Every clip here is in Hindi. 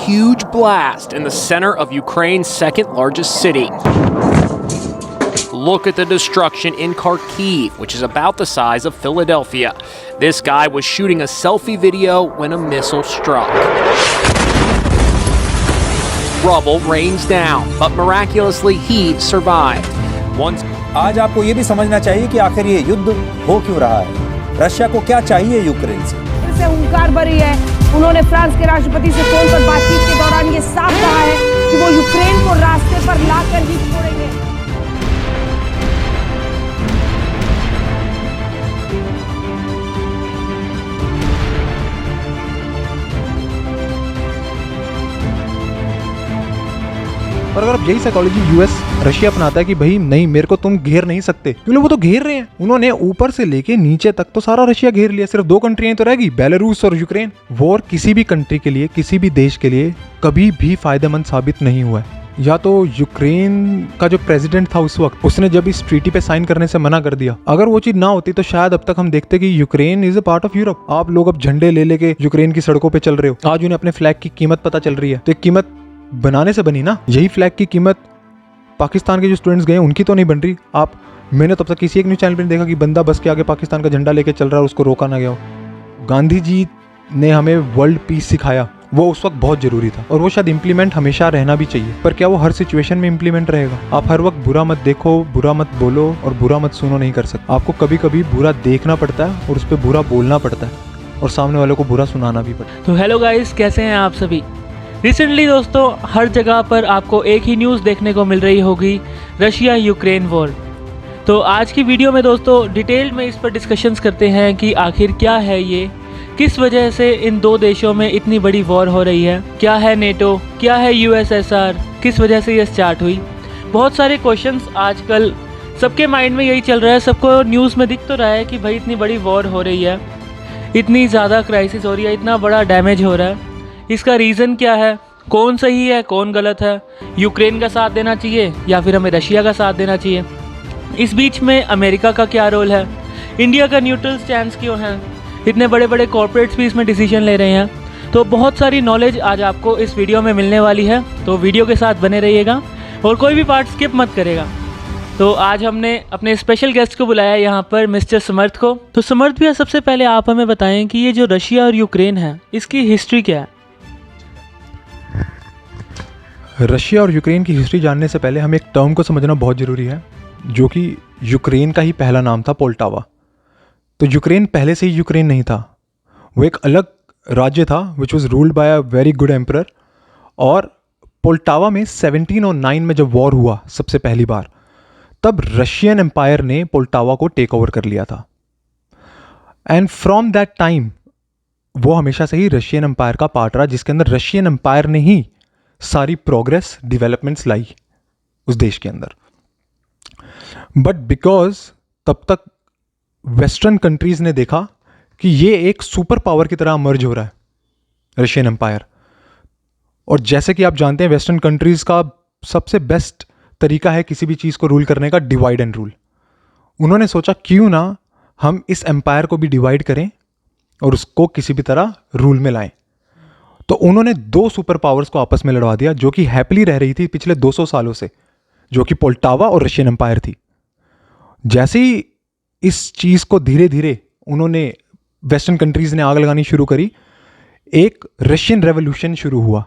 huge blast in the center of Ukraine's second largest city. Look at the destruction in Kharkiv, which is about the size of Philadelphia. This guy was shooting a selfie video when a missile struck. Rubble rains down, but miraculously he survived. आज आपको ये भी समझना चाहिए कि आखिर ये युद्ध हो क्यों रहा है, रशिया को क्या चाहिए यूक्रेन से। फिर से हुंकार भरी है। उन्होंने फ्रांस के राष्ट्रपति से फोन पर बातचीत के दौरान ये साफ कहा है कि वो यूक्रेन को रास्ते पर लाकर ही छोड़ेंगे। और अगर अब यही साइकोलॉजी यूएस रशिया अपनाता है कि भाई नहीं, मेरे को तुम घेर नहीं सकते, क्योंकि वो तो घेर रहे हैं। उन्होंने ऊपर से लेके नीचे तक तो सारा रशिया घेर लिया, सिर्फ दो कंट्रियां तो रह गई, बेलारूस और यूक्रेन। वॉर किसी भी कंट्री के लिए, किसी भी देश के लिए कभी भी फायदेमंद साबित नहीं हुआ है। या तो यूक्रेन का जो प्रेसिडेंट था उस वक्त, उसने जब इस ट्रीटी पे साइन करने से मना कर दिया, अगर वो चीज ना होती तो शायद अब तक हम देखते कि Ukraine is a part of Europe. आप लोग अब झंडे ले लेके यूक्रेन की सड़कों पे चल रहे हो, आज उन्हें अपने फ्लैग की कीमत पता चल रही है, तो कीमत बनाने से बनी ना। यही फ्लैग की कीमत पाकिस्तान के जो स्टूडेंट्स गए उनकी तो नहीं बन रही। मैंने तब तक किसी एक न्यूज़ चैनल पर नहीं देखा कि बंदा बस के आगे पाकिस्तान का झंडा लेके चल रहा है और उसको रोका ना गया हो। गांधी जी ने हमें वर्ल्ड पीस सिखाया, वो उस वक्त बहुत जरूरी था और वो शायद इम्प्लीमेंट हमेशा रहना भी चाहिए, पर क्या वो हर सिचुएशन में इम्प्लीमेंट रहेगा? आप हर वक्त बुरा मत देखो, बुरा मत बोलो और बुरा मत सुनो नहीं कर सकते। आपको कभी कभी बुरा देखना पड़ता है और उस पर बुरा बोलना पड़ता है और सामने वालों को बुरा सुनाना भी पड़ता है। तो हेलो गाइस, कैसे हैं आप सभी? रिसेंटली दोस्तों हर जगह पर आपको एक ही न्यूज़ देखने को मिल रही होगी, रशिया यूक्रेन वॉर। तो आज की वीडियो में दोस्तों डिटेल में इस पर डिस्कशंस करते हैं कि आखिर क्या है ये, किस वजह से इन दो देशों में इतनी बड़ी वॉर हो रही है, क्या है नेटो, क्या है यूएसएसआर, किस वजह से ये स्टार्ट हुई। बहुत सारे क्वेश्चंस आजकल सबके माइंड में यही चल रहा है, सबको न्यूज़ में दिख तो रहा है कि भाई इतनी बड़ी वॉर हो रही है, इतनी ज़्यादा क्राइसिस हो रही है, इतना बड़ा डैमेज हो रहा है। इसका रीज़न क्या है, कौन सही है कौन गलत है, यूक्रेन का साथ देना चाहिए या फिर हमें रशिया का साथ देना चाहिए, इस बीच में अमेरिका का क्या रोल है, इंडिया का न्यूट्रल स्टैंड क्यों है, इतने बड़े बड़े कॉर्पोरेट्स भी इसमें डिसीजन ले रहे हैं। तो बहुत सारी नॉलेज आज आपको इस वीडियो में मिलने वाली है, तो वीडियो के साथ बने रहिएगा और कोई भी पार्ट स्किप मत करेगा। तो आज हमने अपने स्पेशल गेस्ट को बुलाया यहाँ पर, मिस्टर समर्थ को। तो समर्थ भैया, सबसे पहले आप हमें बताएं कि ये जो रशिया और यूक्रेन है इसकी हिस्ट्री क्या है? रशिया और यूक्रेन की हिस्ट्री जानने से पहले हमें एक टर्म को समझना बहुत ज़रूरी है, जो कि यूक्रेन का ही पहला नाम था, पोल्टावा। तो यूक्रेन पहले से ही यूक्रेन नहीं था, वो एक अलग राज्य था which was ruled by a very good emperor. और पोल्टावा में 1709 में जब वॉर हुआ सबसे पहली बार, तब रशियन एम्पायर ने पोल्टावा को टेक ओवर कर लिया था। एंड फ्रॉम दैट टाइम वो हमेशा से ही रशियन एम्पायर का पार्ट रहा, जिसके अंदर रशियन एम्पायर ने ही सारी प्रोग्रेस डेवलपमेंट्स लाई उस देश के अंदर। बट बिकॉज तब तक वेस्टर्न कंट्रीज ने देखा कि ये एक सुपर पावर की तरह मर्ज हो रहा है रशियन एम्पायर, और जैसे कि आप जानते हैं वेस्टर्न कंट्रीज का सबसे बेस्ट तरीका है किसी भी चीज़ को रूल करने का, डिवाइड एंड रूल। उन्होंने सोचा क्यों ना हम इस एम्पायर को भी डिवाइड करें और उसको किसी भी तरह रूल में लाएं। तो उन्होंने दो सुपर पावर्स को आपस में लड़वा दिया, जो कि हैप्पीली रह रही थी पिछले 200 सालों से, जो कि पोल्टावा और रशियन एम्पायर थी। जैसे ही इस चीज़ को धीरे धीरे उन्होंने वेस्टर्न कंट्रीज ने आग लगानी शुरू करी, एक रशियन रेवोल्यूशन शुरू हुआ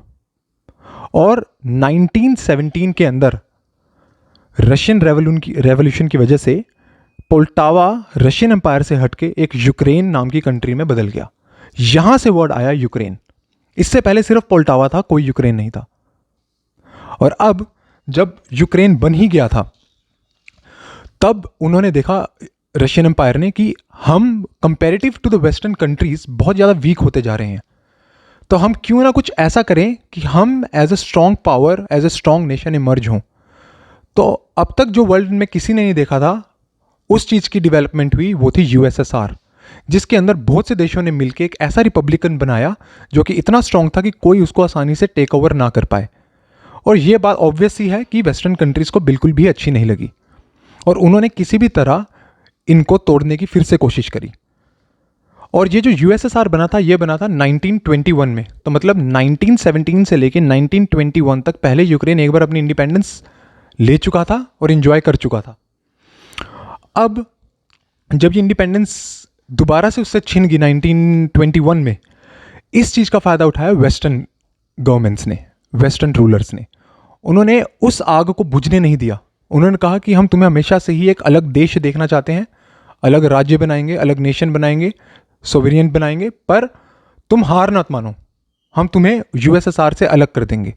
और 1917 के अंदर रशियन रेवोल्यूशन की वजह से पोल्टावा रशियन एम्पायर से हटके एक यूक्रेन नाम की कंट्री में बदल गया। यहां से वर्ड आया यूक्रेन। इससे पहले सिर्फ पोल्टावा था, कोई यूक्रेन नहीं था। और अब जब यूक्रेन बन ही गया था, तब उन्होंने देखा रशियन एम्पायर ने कि हम comparative to the western countries बहुत ज़्यादा वीक होते जा रहे हैं, तो हम क्यों ना कुछ ऐसा करें कि हम as a strong power, as a strong nation emerge हों। तो अब तक जो वर्ल्ड में किसी ने नहीं देखा था, उस चीज़ की डेवलपमेंट हुई, वो थी यूएसएसआर, जिसके अंदर बहुत से देशों ने मिलकर एक ऐसा रिपब्लिकन बनाया जो कि इतना स्ट्रांग था कि कोई उसको आसानी से टेक ओवर ना कर पाए। और ये बात ऑब्वियस ही है कि वेस्टर्न कंट्रीज़ को बिल्कुल भी अच्छी नहीं लगी और उन्होंने किसी भी तरह इनको तोड़ने की फिर से कोशिश करी। और ये जो यूएसएसआर बना था, ये बना था 1921 में। तो मतलब 1917 से लेके 1921 तक पहले यूक्रेन एक बार अपनी इंडिपेंडेंस ले चुका था और एंजॉय कर चुका था। अब जब ये इंडिपेंडेंस दोबारा से उससे छिन गई 1921 में, इस चीज़ का फ़ायदा उठाया वेस्टर्न गवर्नमेंट्स ने, वेस्टर्न रूलर्स ने। उन्होंने उस आग को बुझने नहीं दिया। उन्होंने कहा कि हम तुम्हें हमेशा से ही एक अलग देश देखना चाहते हैं, अलग राज्य बनाएंगे, अलग नेशन बनाएंगे, सोवेरियन बनाएंगे, पर तुम हार मत मानो, हम तुम्हें यूएसएसआर से अलग कर देंगे।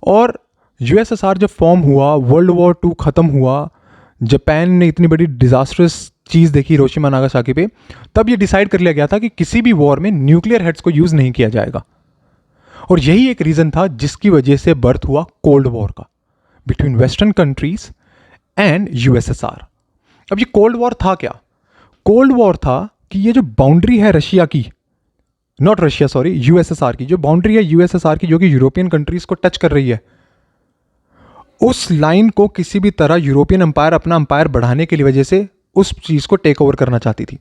और यूएसएसआर जब फॉर्म हुआ, वर्ल्ड वॉर II ख़त्म हुआ, जापान ने इतनी बड़ी डिज़ास्ट्रस चीज़ देखी हिरोशिमा नागासाकी पे, तब ये डिसाइड कर लिया गया था कि किसी भी वॉर में न्यूक्लियर हेड्स को यूज़ नहीं किया जाएगा। और यही एक रीज़न था जिसकी वजह से बर्थ हुआ कोल्ड वॉर का, between western countries and USSR. अब ये कोल्ड वॉर था क्या? कोल्ड वॉर था कि ये जो बाउंड्री है रशिया की, नॉट रशिया सॉरी, यूएसएसआर की, जो बाउंड्री है यूएसएसआर की जो कि यूरोपियन कंट्रीज को टच कर रही है, उस लाइन को किसी भी तरह यूरोपियन एम्पायर अपना एम्पायर बढ़ाने की वजह से उस चीज़ को टेक ओवर करना चाहती थी।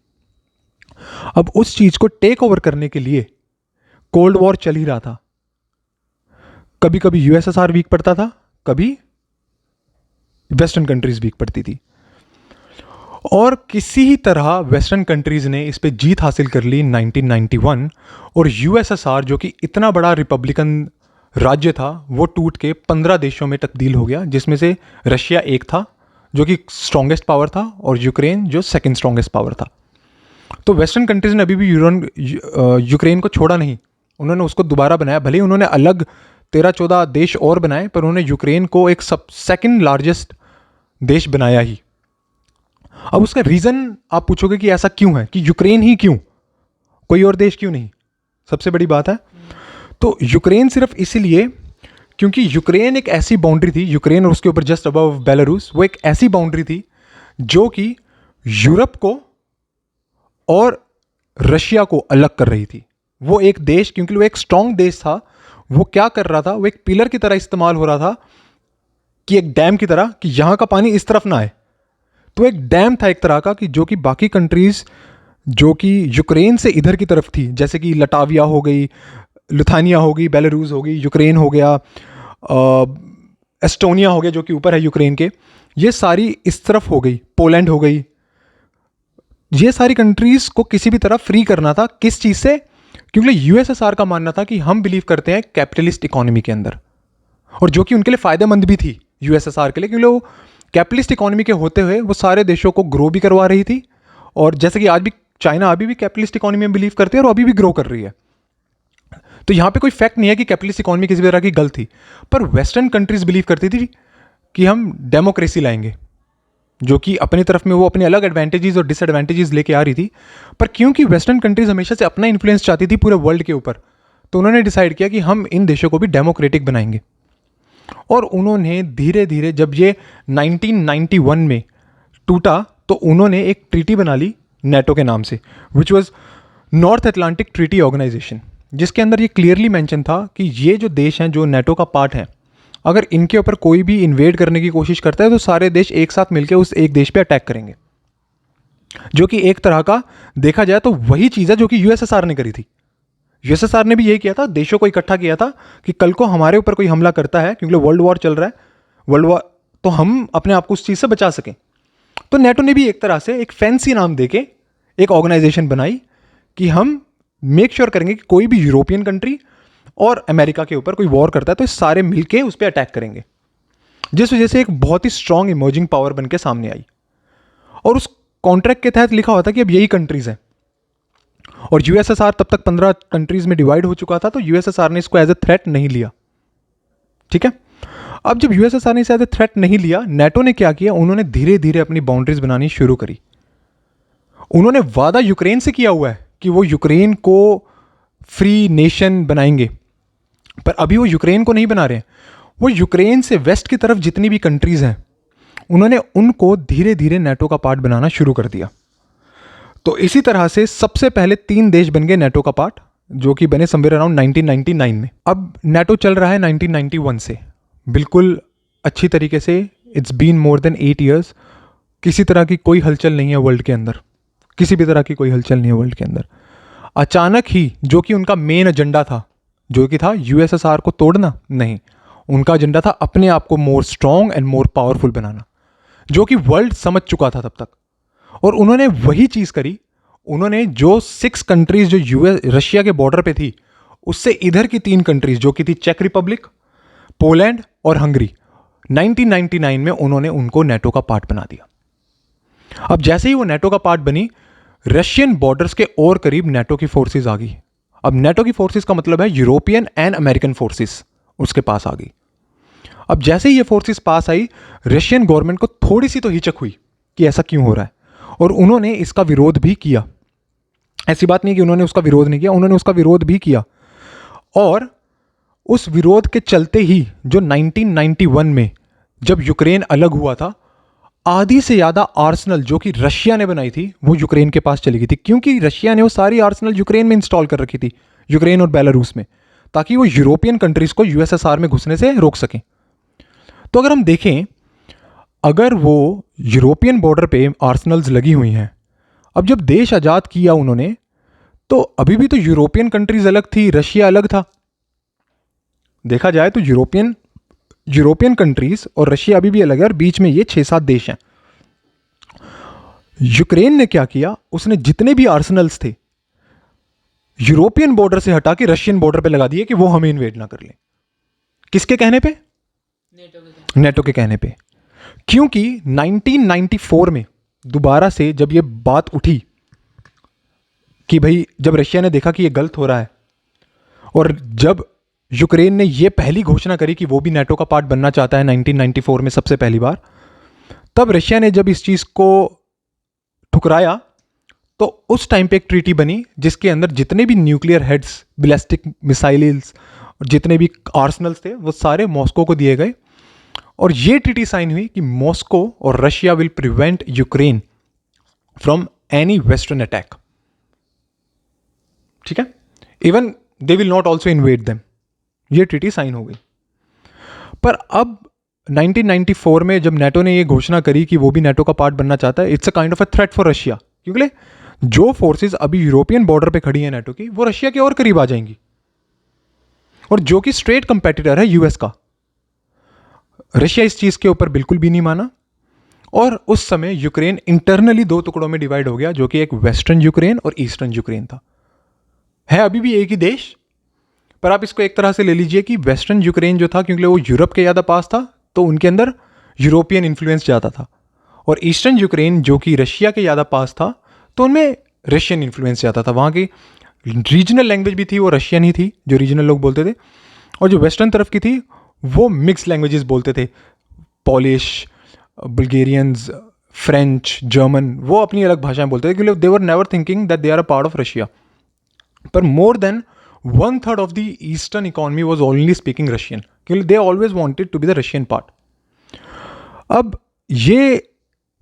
अब उस चीज़ को टेक ओवर करने के लिए कोल्ड वॉर चल ही रहा था। कभी कभी यूएसएसआर वीक पड़ता था, कभी वेस्टर्न कंट्रीज वीक पड़ती थी, और किसी ही तरह वेस्टर्न कंट्रीज ने इस पे जीत हासिल कर ली 1991। और यूएसएसआर जो कि इतना बड़ा रिपब्लिकन राज्य था, वो टूट के 15 देशों में तब्दील हो गया, जिसमें से रशिया एक था जो कि स्ट्रॉन्गेस्ट पावर था, और यूक्रेन जो सेकंड स्ट्रॉन्गेस्ट पावर था। तो वेस्टर्न कंट्रीज ने अभी भी यूक्रेन को छोड़ा नहीं, उन्होंने उसको दोबारा बनाया। भले ही उन्होंने अलग 13-14 देश और बनाए, पर उन्होंने यूक्रेन को एक सेकंड लार्जेस्ट देश बनाया ही। अब उसका रीज़न आप पूछोगे कि ऐसा क्यों है, कि यूक्रेन ही क्यों, कोई और देश क्यों नहीं? सबसे बड़ी बात है, तो यूक्रेन सिर्फ इसीलिए क्योंकि यूक्रेन एक ऐसी बाउंड्री थी, यूक्रेन और उसके ऊपर जस्ट अबव बेलारूस, वो एक ऐसी बाउंड्री थी जो कि यूरोप को और रशिया को अलग कर रही थी। वो एक देश, क्योंकि वो एक स्ट्रॉन्ग देश था, वो क्या कर रहा था, वो एक पिलर की तरह इस्तेमाल हो रहा था, कि एक डैम की तरह, कि यहाँ का पानी इस तरफ ना आए। तो एक डैम था एक तरह का, कि जो कि बाकी कंट्रीज जो कि यूक्रेन से इधर की तरफ थी, जैसे कि लटाविया हो गई, लिथुआनिया हो गई, बेलारूस हो गई, यूक्रेन हो गया, एस्टोनिया हो गया जो कि ऊपर है यूक्रेन के, ये सारी इस तरफ हो गई, पोलैंड हो गई। ये सारी कंट्रीज को किसी भी तरह फ्री करना था। किस चीज़ से? क्योंकि यूएसएसआर का मानना था कि हम बिलीव करते हैं कैपिटलिस्ट इकोनॉमी के अंदर, और जो कि उनके लिए फ़ायदेमंद भी थी यूएसएसआर के लिए, क्योंकि वो कैपिटलिस्ट इकोनॉमी के होते हुए वो सारे देशों को ग्रो भी करवा रही थी। और जैसे कि आज भी चाइना अभी भी कैपिटलिस्ट इकोनॉमी में बिलीव करते हैं और अभी भी ग्रो कर रही है। तो यहाँ पे कोई फैक्ट नहीं है कि कैपिटलिस्ट इकोनॉमी किसी तरह की गलत थी, पर वेस्टर्न कंट्रीज बिलीव करती थी कि हम डेमोक्रेसी लाएंगे, जो कि अपनी तरफ में वो अपने अलग एडवांटेजेस और डिसएडवांटेजेस लेके आ रही थी। पर क्योंकि वेस्टर्न कंट्रीज हमेशा से अपना इन्फ्लुएंस चाहती थी पूरे वर्ल्ड के ऊपर, तो उन्होंने डिसाइड किया कि हम इन देशों को भी डेमोक्रेटिक बनाएंगे। और उन्होंने धीरे धीरे, जब ये 1991 में टूटा, तो उन्होंने एक ट्रीटी बना ली नेटो के नाम से, which was North Atlantic Treaty Organization, जिसके अंदर ये क्लियरली मेंशन था कि ये जो देश हैं जो नेटो का पार्ट हैं, अगर इनके ऊपर कोई भी इन्वेड करने की कोशिश करता है तो सारे देश एक साथ मिलकर उस एक देश पे अटैक करेंगे। जो कि एक तरह का देखा जाए तो वही चीज़ है जो कि यूएसएसआर ने करी थी। यूएसएसआर ने भी यही किया था, देशों को इकट्ठा किया था कि कल को हमारे ऊपर कोई हमला करता है, क्योंकि वर्ल्ड वॉर चल रहा है, वर्ल्ड वॉर, तो हम अपने आप को उस चीज़ से बचा सकें। तो नेटो ने भी एक तरह से एक फैंसी नाम देके एक ऑर्गेनाइजेशन बनाई कि हम मेक श्योर करेंगे कि कोई भी यूरोपियन कंट्री और अमेरिका के ऊपर कोई वॉर करता है तो सारे मिलके उस पर अटैक करेंगे, जिस वजह से एक बहुत ही स्ट्रांग इमर्जिंग पावर बन के सामने आई। और उस कॉन्ट्रैक्ट के तहत लिखा हुआ था कि अब यही कंट्रीज हैं, और यूएसएसआर तब तक 15 कंट्रीज में डिवाइड हो चुका था, तो यूएसएसआर ने इसको एज ए थ्रेट नहीं लिया। ठीक है, अब जब यूएसएसआर ने इसे एज ए थ्रेट नहीं लिया, नेटो ने क्या किया, उन्होंने धीरे धीरे अपनी बाउंड्रीज बनानी शुरू करी। उन्होंने वादा यूक्रेन से किया हुआ है कि वो यूक्रेन को फ्री नेशन बनाएंगे, पर अभी वो यूक्रेन को नहीं बना रहे हैं। वो यूक्रेन से वेस्ट की तरफ जितनी भी कंट्रीज हैं, उन्होंने उनको धीरे धीरे नेटो का पार्ट बनाना शुरू कर दिया। तो इसी तरह से सबसे पहले 3 देश बन गए नेटो का पार्ट, जो कि बने समवेयर अराउंड 1999 में। अब नेटो चल रहा है 1991 से बिल्कुल अच्छी तरीके से। It's been more than 8 years। किसी तरह की कोई हलचल नहीं है वर्ल्ड के अंदर, किसी भी तरह की कोई हलचल नहीं है वर्ल्ड के अंदर। अचानक ही जो कि उनका मेन एजेंडा था, जो कि था यूएसएसआर को तोड़ना, नहीं, उनका एजेंडा था अपने आप को more strong and more powerful बनाना, जो कि वर्ल्ड समझ चुका था तब तक। और उन्होंने वही चीज़ करी। उन्होंने जो 6 कंट्रीज जो रशिया के बॉर्डर पे थी, उससे इधर की 3 कंट्रीज जो कि थी चेक रिपब्लिक, पोलैंड और हंगरी, 1999 में उन्होंने उनको नेटो का पार्ट बना दिया। अब जैसे ही वो नेटो का पार्ट बनी, रशियन बॉर्डर्स के और करीब नेटो की फोर्सेस आ गई। अब नेटो की फोर्सेस का मतलब है यूरोपियन एंड अमेरिकन फोर्सेस उसके पास आ गई। अब जैसे ही ये फोर्सेस पास आई, रशियन गवर्नमेंट को थोड़ी सी तो हिचक हुई कि ऐसा क्यों हो रहा है, और उन्होंने इसका विरोध भी किया। ऐसी बात नहीं कि उन्होंने उसका विरोध नहीं किया, उन्होंने उसका विरोध भी किया। और उस विरोध के चलते ही जो 1991 में जब यूक्रेन अलग हुआ था, आधी से ज़्यादा आर्सेनल जो कि रशिया ने बनाई थी वो यूक्रेन के पास चली गई थी, क्योंकि रशिया ने वो सारी आर्सेनल यूक्रेन में इंस्टॉल कर रखी थी, यूक्रेन और बेलारूस में, ताकि वो यूरोपियन कंट्रीज को यूएसएसआर में घुसने से रोक सकें। तो अगर हम देखें, अगर वो यूरोपियन बॉर्डर पे आर्सेनल्स लगी हुई हैं, अब जब देश आज़ाद किया उन्होंने, तो अभी भी तो यूरोपियन कंट्रीज अलग थी, रशिया अलग था। देखा जाए तो यूरोपियन कंट्रीज और रशिया अभी भी अलग है, और बीच में ये 6-7 देश हैं। यूक्रेन ने क्या किया, उसने जितने भी आर्सेनल्स थे यूरोपियन बॉर्डर से हटा के रशियन बॉर्डर पे लगा दिए कि वो हमें इन्वेड ना कर ले। किसके कहने पे? नेटो के कहने पे। क्योंकि 1994 में दोबारा से जब ये बात उठी कि भाई, जब रशिया ने देखा कि ये गलत हो रहा है, और जब यूक्रेन ने ये पहली घोषणा करी कि वो भी नेटो का पार्ट बनना चाहता है 1994 में सबसे पहली बार, तब रशिया ने जब इस चीज़ को ठुकराया, तो उस टाइम पे एक ट्रीटी बनी जिसके अंदर जितने भी न्यूक्लियर हेड्स, बैलिस्टिक मिसाइल्स और जितने भी आर्सेनल्स थे वो सारे मॉस्को को दिए गए। और ये ट्रीटी साइन हुई कि मॉस्को और Russia will prevent Ukraine from any western attack. ठीक है, even they will not also invade them. ये ट्रीटी साइन हो गई। पर अब 1994 में जब नेटो ने ये घोषणा करी कि वो भी नेटो का पार्ट बनना चाहता है, it's a kind of a threat for Russia, क्योंकि जो फोर्सेस अभी यूरोपियन बॉर्डर पे खड़ी हैं नेटो की, वो रशिया के और करीब आ जाएंगी, और जो कि स्ट्रेट कंपेटिटर है यूएस का। रशिया इस चीज के ऊपर बिल्कुल भी नहीं माना, और उस समय यूक्रेन इंटरनली 2 टुकड़ों में डिवाइड हो गया, जो कि एक वेस्टर्न यूक्रेन और ईस्टर्न यूक्रेन था। है अभी भी एक ही देश, पर आप इसको एक तरह से ले लीजिए कि वेस्टर्न यूक्रेन जो था, क्योंकि वो यूरोप के ज़्यादा पास था, तो उनके अंदर यूरोपियन इन्फ्लुएंस ज़्यादा था, और ईस्टर्न यूक्रेन जो कि रशिया के ज़्यादा पास था, तो उनमें रशियन इन्फ्लुएंस ज़्यादा था। वहाँ की रीजनल लैंग्वेज भी थी, वो रशियन ही थी जो रीजनल लोग बोलते थे, और जो वेस्टर्न तरफ की थी वो मिक्स लैंग्वेजेस बोलते थे, पॉलिश, बुल्गेरियंस, फ्रेंच, जर्मन, वो अपनी अलग भाषाएं बोलते थे, क्योंकि they were never thinking that they are a part of Russia. पर more than 1/3 of the eastern economy was only speaking Russian, क्योंकि they always wanted to be the Russian part. अब ये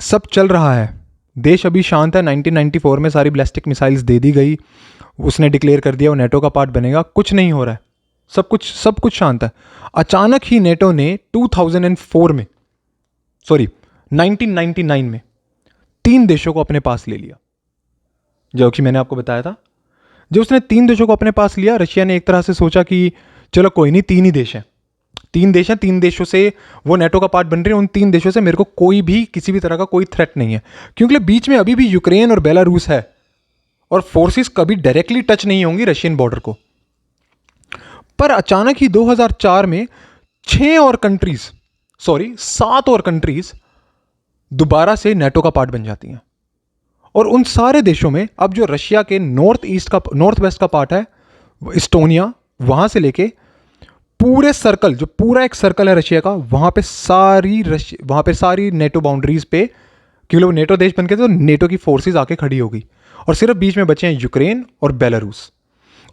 सब चल रहा है, देश अभी शांत है। 1994 में सारी बैलिस्टिक मिसाइल्स दे दी गई, उसने डिक्लेयर कर दिया वो नेटो का पार्ट बनेगा, कुछ नहीं हो रहा है, सब कुछ शांत है। अचानक ही नेटो ने 1999 में 3 देशों को अपने पास ले लिया, जो कि मैंने आपको बताया था। जब उसने 3 देशों को अपने पास लिया, रशिया ने एक तरह से सोचा कि चलो कोई नहीं, 3 ही देश हैं, 3 देशों से वो नेटो का पार्ट बन रहे हैं, उन 3 देशों से मेरे को कोई भी किसी भी तरह का कोई थ्रेट नहीं है, क्योंकि बीच में अभी भी यूक्रेन और बेलारूस है, और फोर्सेस कभी डायरेक्टली टच नहीं होंगी रशियन बॉर्डर को। पर अचानक ही 2004 में 7 और कंट्रीज दोबारा से नेटो का पार्ट बन जाती हैं, और उन सारे देशों में अब जो रशिया के नॉर्थ वेस्ट का पार्ट है, इस्टोनिया, वहां से लेके पूरे सर्कल, जो पूरा एक सर्कल है रशिया का, वहां पे सारी नेटो बाउंड्रीज पे, क्योंकि वो नेटो देश बन के तो नेटो की फोर्सेस आके खड़ी हो गई, और सिर्फ बीच में बचे हैं यूक्रेन और बेलारूस।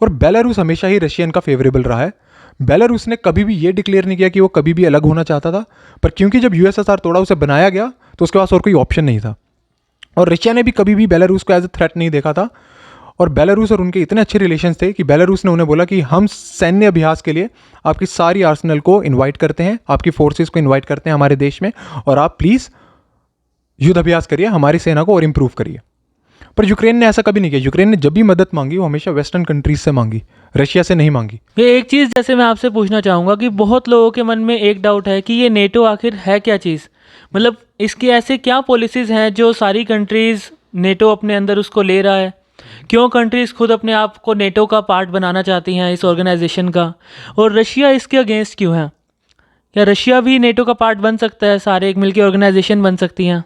और बेलारूस हमेशा ही रशियन का फेवरेबल रहा है। बेलारूस ने कभी भी ये डिक्लेयर नहीं किया कि वो कभी भी अलग होना चाहता था, पर क्योंकि जब यूएसएसआर तोड़ा, उसे बनाया गया, तो उसके पास और कोई ऑप्शन नहीं था। और रशिया ने भी कभी भी बेलारूस को एज ए थ्रेट नहीं देखा था, और बेलारूस और उनके इतने अच्छे रिलेशंस थे कि बेलारूस ने उन्हें बोला कि हम सैन्य अभ्यास के लिए आपकी सारी आर्सेनल को इन्वाइट करते हैं, आपकी फोर्सेस को इन्वाइट करते हैं हमारे देश में, और आप प्लीज़ युद्ध अभ्यास करिए, हमारी सेना को और इम्प्रूव करिए। पर यूक्रेन ने ऐसा कभी नहीं किया। यूक्रेन ने जब भी मदद मांगी वो हमेशा वेस्टर्न कंट्रीज से मांगी, रशिया से नहीं मांगी। ये एक चीज़ जैसे मैं आपसे पूछना चाहूँगा कि बहुत लोगों के मन में एक डाउट है कि ये नेटो आखिर है क्या चीज़, मतलब इसकी ऐसे क्या पॉलिसीज़ हैं जो सारी कंट्रीज़ नेटो अपने अंदर उसको ले रहा है, क्यों कंट्रीज़ खुद अपने आप को नेटो का पार्ट बनाना चाहती हैं इस ऑर्गेनाइजेशन का, और रशिया इसके अगेंस्ट क्यों है? क्या रशिया भी नेटो का पार्ट बन सकता है, सारे एक मिलकर ऑर्गेनाइजेशन बन सकती हैं?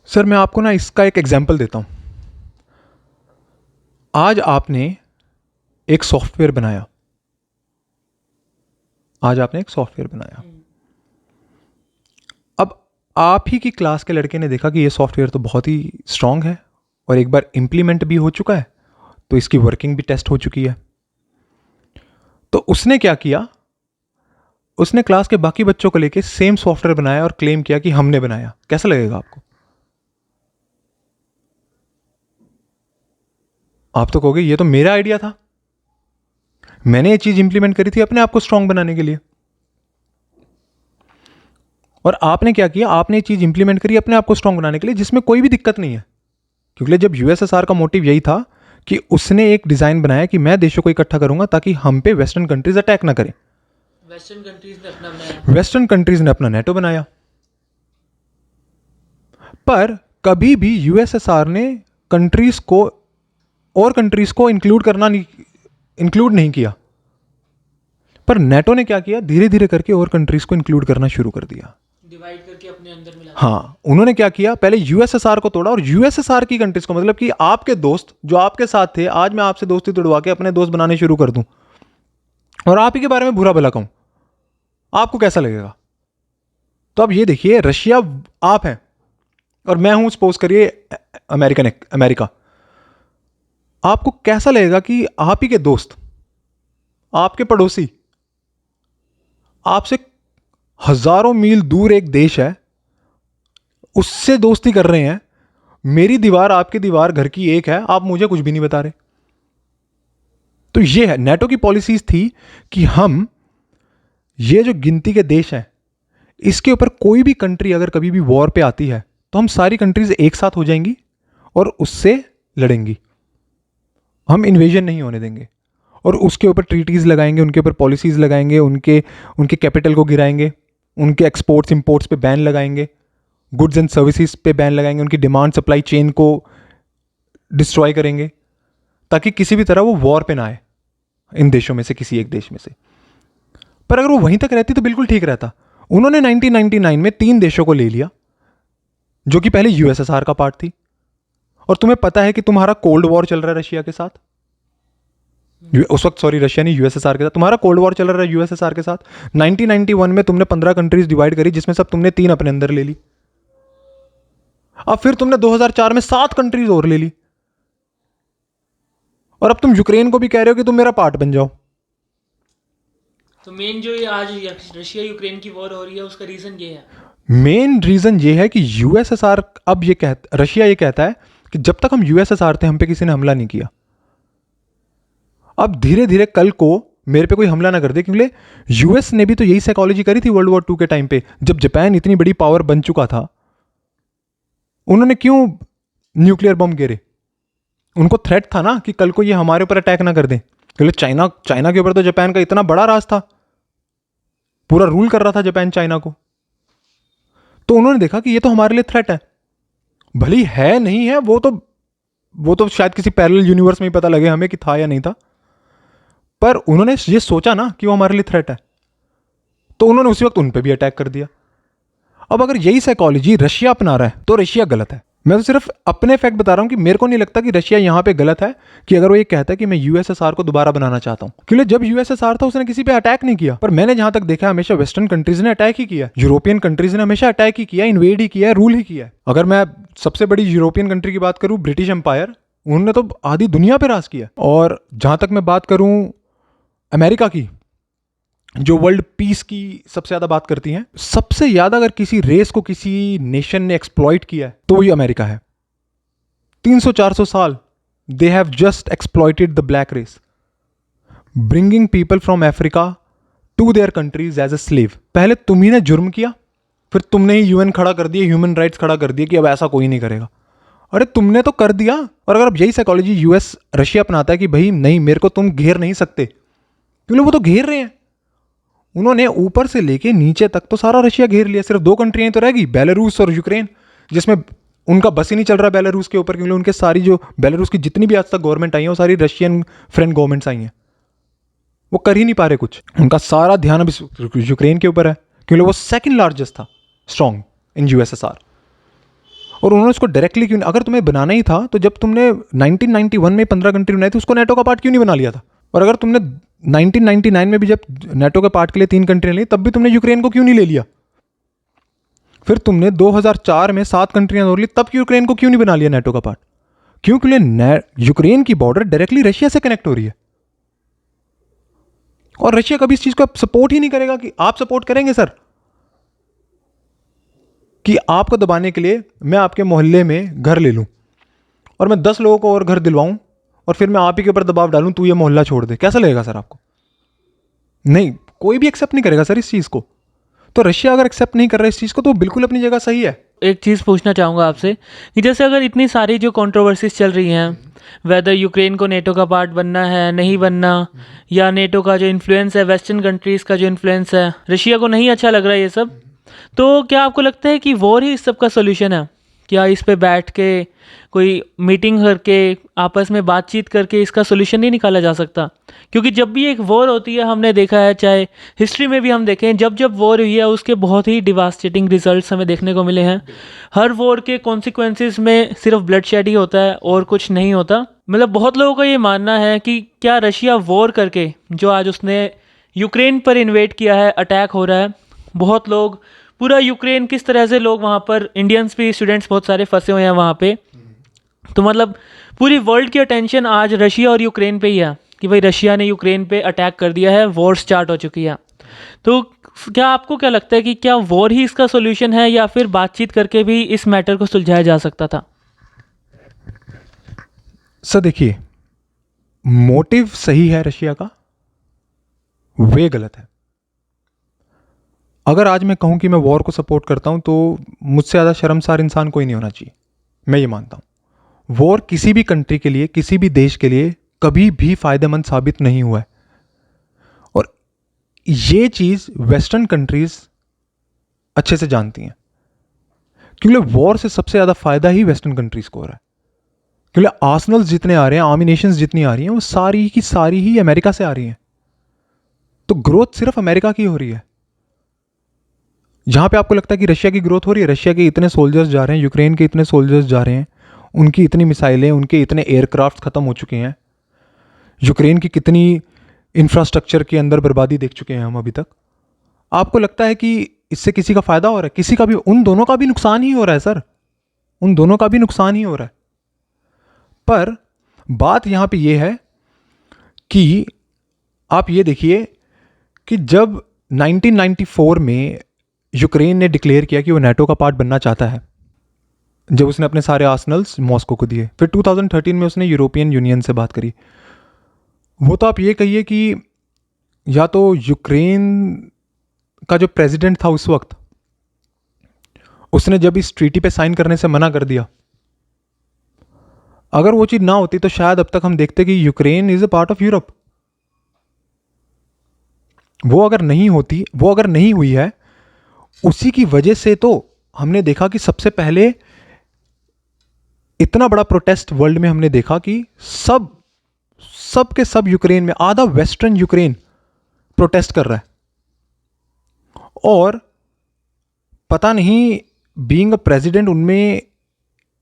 सर मैं आपको ना इसका एक एग्जाम्पल देता हूँ। आज आपने एक सॉफ्टवेयर बनाया, अब आप ही की क्लास के लड़के ने देखा कि ये सॉफ्टवेयर तो बहुत ही स्ट्रांग है और एक बार इम्प्लीमेंट भी हो चुका है, तो इसकी वर्किंग भी टेस्ट हो चुकी है। तो उसने क्या किया, उसने क्लास के बाकी बच्चों को लेके सेम सॉफ्टवेयर बनाया और क्लेम किया कि हमने बनाया। कैसा लगेगा आपको? आप तो कहोगे ये तो मेरा आइडिया था, मैंने ये चीज इंप्लीमेंट करी थी अपने आप को स्ट्रांग बनाने के लिए। और आपने क्या किया, आपने ये चीज इंप्लीमेंट करी अपने आप को स्ट्रांग बनाने के लिए, जिसमें कोई भी दिक्कत नहीं है। क्योंकि जब यूएसएसआर का मोटिव यही था कि उसने एक डिजाइन बनाया कि मैं देशों को इकट्ठा करूंगा ताकि हम पे वेस्टर्न कंट्रीज अटैक ना करें। वेस्टर्न कंट्रीज ने अपना नेटो बनाया, पर कभी भी यूएसएसआर ने कंट्रीज को और कंट्रीज को इंक्लूड नहीं किया। पर नेटो ने क्या किया, धीरे धीरे करके और कंट्रीज को इंक्लूड करना शुरू कर दिया, डिवाइड करके अपने अंदर मिला। हाँ, उन्होंने क्या किया, पहले यूएसएसआर को तोड़ा और यूएसएसआर की कंट्रीज को, मतलब कि आपके दोस्त जो आपके साथ थे, आज मैं आपसे दोस्ती तोड़वा के अपने दोस्त बनाने शुरू कर दूं और आप ही के बारे में बुरा भला कहूं, आपको कैसा लगेगा? तो अब ये देखिए, रशिया आप हैं और मैं हूं सपोज करिए अमेरिका। आपको कैसा लगेगा कि आप ही के दोस्त, आपके पड़ोसी, आपसे हजारों मील दूर एक देश है, उससे दोस्ती कर रहे हैं, मेरी दीवार आपकी दीवार घर की एक है, आप मुझे कुछ भी नहीं बता रहे। तो ये है नेटो की पॉलिसीज थी कि हम ये जो गिनती के देश हैं, इसके ऊपर कोई भी कंट्री अगर कभी भी वॉर पे आती है तो हम सारी कंट्रीज एक साथ हो जाएंगी और उससे लड़ेंगी, हम इन्वेजन नहीं होने देंगे और उसके ऊपर ट्रीटीज लगाएंगे, उनके ऊपर पॉलिसीज लगाएंगे, उनके कैपिटल को गिराएंगे, उनके एक्सपोर्ट्स इंपोर्ट्स पे बैन लगाएंगे, गुड्स एंड सर्विसेज पे बैन लगाएंगे, उनकी डिमांड सप्लाई चेन को डिस्ट्रॉय करेंगे ताकि किसी भी तरह वो वॉर पे ना आए इन देशों में से किसी एक देश में से। पर अगर वो वहीं तक रहती तो बिल्कुल ठीक रहता। उन्होंने 1999 में 3 देशों को ले लिया जो कि पहले यूएसएसआर का पार्ट थी, और तुम्हें पता है कि तुम्हारा कोल्ड वॉर चल रहा है रशिया के साथ, उस वक्त सॉरी रशिया नहीं यूएसएसआर के साथ, तुम्हारा कोल्ड वॉर चल रहा है यूएसएसआर के साथ। 1991 में तुमने 15 कंट्रीज डिवाइड करी जिसमें सब तुमने 3 अपने अंदर ले ली। अब फिर तुमने 2004 में 7 कंट्रीज और ले ली और अब तुम यूक्रेन को भी कह रहे हो कि तुम मेरा पार्ट बन जाओ। तो मेन जो ये आज रशिया यूक्रेन की वॉर हो रही है उसका रीजन ये है, मेन रीजन ये है कि यूएसएसआर अब रशिया ये कहता है कि जब तक हम यूएसएसआर थे हम पे किसी ने हमला नहीं किया, अब धीरे धीरे कल को मेरे पे कोई हमला ना कर दे। क्योंकि यूएस ने भी तो यही साइकोलॉजी करी थी वर्ल्ड वॉर 2 के टाइम पे, जब जापान इतनी बड़ी पावर बन चुका था, उन्होंने क्यों न्यूक्लियर बम गिरे? उनको थ्रेट था ना कि कल को ये हमारे ऊपर अटैक ना कर दें। क्योंकि चाइना के ऊपर तो जापान का इतना बड़ा राज था, पूरा रूल कर रहा था जापान चाइना को, तो उन्होंने देखा कि ये तो हमारे लिए थ्रेट है, भली है नहीं है वो तो शायद किसी पैरेलल यूनिवर्स में ही पता लगे हमें कि था या नहीं था, पर उन्होंने ये सोचा ना कि वो हमारे लिए थ्रेट है, तो उन्होंने उसी वक्त उन पे भी अटैक कर दिया। अब अगर यही साइकोलॉजी रशिया अपना रहा है तो रशिया गलत है। मैं तो सिर्फ अपने फैक्ट बता रहा हूं कि मेरे को नहीं लगता कि रशिया यहां पे गलत है कि अगर वो ये कहता है कि मैं यूएसएसआर को दोबारा बनाना चाहता हूं। क्योंकि जब यूएसएसआर था उसने किसी पे अटैक नहीं किया, पर मैंने जहां तक देखा हमेशा वेस्टर्न कंट्रीज ने अटैक ही किया, यूरोपियन कंट्रीज ने हमेशा अटैक ही किया, इन्वेड ही किया, रूल ही किया। अगर मैं सबसे बड़ी यूरोपियन कंट्री की बात करूं, ब्रिटिश एम्पायर, उन्होंने तो आधी दुनिया पे राज किया। और जहां तक मैं बात करूं अमेरिका की, जो वर्ल्ड पीस की सबसे ज्यादा बात करती हैं, सबसे ज्यादा अगर किसी रेस को किसी नेशन ने एक्सप्लॉइट किया है तो ये अमेरिका है। 300-400 साल they have just exploited the black race, bringing people from Africa to their countries as a slave. पहले तुम ही ने जुर्म किया, फिर तुमने ही यूएन खड़ा कर दिया, ह्यूमन राइट्स खड़ा कर दिया कि अब ऐसा कोई नहीं करेगा। अरे तुमने तो कर दिया। और अगर अब यही साइकोलॉजी यूएस रशिया अपनाता है कि भाई नहीं, मेरे को तुम घेर नहीं सकते, क्योंकि वो तो घेर रहे हैं। उन्होंने ऊपर से लेके नीचे तक तो सारा रशिया घेर लिया। सिर्फ 2 कंट्रियां तो रह गई, बेलारूस और यूक्रेन, जिसमें उनका बस ही नहीं चल रहा बेलारूस के ऊपर, क्योंकि उनके सारी जो बेलारूस की जितनी भी आज तक गवर्नमेंट आई है वो सारी रशियन फ्रेंड गवर्नमेंट्स आई हैं। वो कर ही नहीं पा रहे कुछ। उनका सारा ध्यान अब यूक्रेन के ऊपर है, क्योंकि वो सेकंड लार्जेस्ट था स्ट्रॉन्ग इन यूएसएसआर। और उन्होंने उसको डायरेक्टली क्यों, अगर तुम्हें बनाना ही था तो जब तुमने 1991 में 15 कंट्री बनाई थी उसको नेटो का पार्ट क्यों नहीं बना लिया था? और अगर तुमने 1999 में भी जब नेटो के पार्ट के लिए 3 कंट्रियां ली तब भी तुमने यूक्रेन को क्यों नहीं ले लिया? फिर तुमने 2004 में 7 कंट्रियां और ली, तब यूक्रेन को क्यों नहीं बना लिया नेटो का पार्ट? क्योंकि यूक्रेन की बॉर्डर डायरेक्टली रशिया से कनेक्ट हो रही है। और रशिया कभी इस चीज को सपोर्ट ही नहीं करेगा। कि आप सपोर्ट करेंगे सर कि आपको दबाने के लिए मैं आपके मोहल्ले में घर ले लूं और मैं 10 लोगों को और घर दिलवाऊं और फिर मैं आप ही के ऊपर दबाव डालूं तू ये मोहल्ला छोड़ दे? कैसा लगेगा सर आपको? नहीं, कोई भी एक्सेप्ट नहीं करेगा सर इस चीज को। तो रशिया अगर एक्सेप्ट नहीं कर रहा है इस चीज को तो बिल्कुल अपनी जगह सही है। एक चीज़ पूछना चाहूँगा आपसे कि जैसे अगर इतनी सारी जो कंट्रोवर्सीज चल रही हैं, वेदर यूक्रेन को नेटो का पार्ट बनना है नहीं बनना, या नेटो का जो इन्फ्लुएंस है, वेस्टर्न कंट्रीज़ का जो इन्फ्लुएंस है, रशिया को नहीं अच्छा लग रहा है ये सब, तो क्या आपको लगता है कि वॉर ही इस सब का सोल्यूशन है? क्या इस पे बैठ के कोई मीटिंग करके आपस में बातचीत करके इसका सोल्यूशन नहीं निकाला जा सकता? क्योंकि जब भी एक वॉर होती है, हमने देखा है, चाहे हिस्ट्री में भी हम देखें, जब जब वॉर हुई है उसके बहुत ही डिवास्टेटिंग रिजल्ट्स हमें देखने को मिले हैं। हर वॉर के कॉन्सिक्वेंसेस में सिर्फ ब्लडशेड ही होता है और कुछ नहीं होता। मतलब बहुत लोगों का ये मानना है कि क्या रशिया वॉर करके, जो आज उसने यूक्रेन पर इन्वेड किया है, अटैक हो रहा है, बहुत लोग, पूरा यूक्रेन, किस तरह से लोग वहाँ पर, इंडियंस भी, स्टूडेंट्स बहुत सारे फंसे हुए हैं वहाँ पे, तो मतलब पूरी वर्ल्ड की अटेंशन आज रशिया और यूक्रेन पे ही है कि भाई रशिया ने यूक्रेन पे अटैक कर दिया है, वॉर स्टार्ट हो चुकी है। तो क्या आपको क्या लगता है कि क्या वॉर ही इसका सोल्यूशन है या फिर बातचीत करके भी इस मैटर को सुलझाया जा सकता था? सर देखिए, मोटिव सही है रशिया का, वे गलत है। अगर आज मैं कहूं कि मैं वॉर को सपोर्ट करता हूं तो मुझसे ज़्यादा शर्मसार इंसान कोई नहीं होना चाहिए। मैं ये मानता हूं वॉर किसी भी कंट्री के लिए, किसी भी देश के लिए कभी भी फायदेमंद साबित नहीं हुआ है। और ये चीज़ वेस्टर्न कंट्रीज अच्छे से जानती हैं, क्योंकि वॉर से सबसे ज़्यादा फायदा ही वेस्टर्न कंट्रीज को हो रहा है। क्योंकि आर्सनल्स जितने आ रहे हैं, आर्मिनेशंस जितनी आ रही हैं, वो सारी की सारी ही अमेरिका से आ रही हैं। तो ग्रोथ सिर्फ अमेरिका की हो रही है। जहां पे आपको लगता है कि रशिया की ग्रोथ हो रही है, रशिया के इतने सोल्जर्स जा रहे हैं, यूक्रेन के इतने सोल्जर्स जा रहे हैं, उनकी इतनी मिसाइलें, उनके इतने एयरक्राफ्ट खत्म हो चुके हैं, यूक्रेन की कितनी इंफ्रास्ट्रक्चर के अंदर बर्बादी देख चुके हैं हम अभी तक। आपको लगता है कि इससे किसी का फायदा हो रहा है? किसी का भी, उन दोनों का भी नुकसान ही हो रहा है सर, उन दोनों का भी नुकसान ही हो रहा है। पर बात यहां पे ये है कि आप ये देखिए कि जब 1994 में यूक्रेन ने डिक्लेयर किया कि वो नेटो का पार्ट बनना चाहता है, जब उसने अपने सारे आर्सनल्स मॉस्को को दिए, फिर 2013 में उसने यूरोपियन यूनियन से बात करी, वो तो आप ये कहिए कि या तो यूक्रेन का जो प्रेसिडेंट था उस वक्त, उसने जब इस ट्रीटी पे साइन करने से मना कर दिया, अगर वो चीज ना होती तो शायद अब तक हम देखते कि Ukraine is a part of Europe. वो अगर नहीं होती, वो अगर नहीं हुई है, उसी की वजह से तो हमने देखा कि सबसे पहले इतना बड़ा प्रोटेस्ट वर्ल्ड में हमने देखा कि सब के सब यूक्रेन में, आधा वेस्टर्न यूक्रेन प्रोटेस्ट कर रहा है। और पता नहीं बीइंग अ प्रेसिडेंट उनमें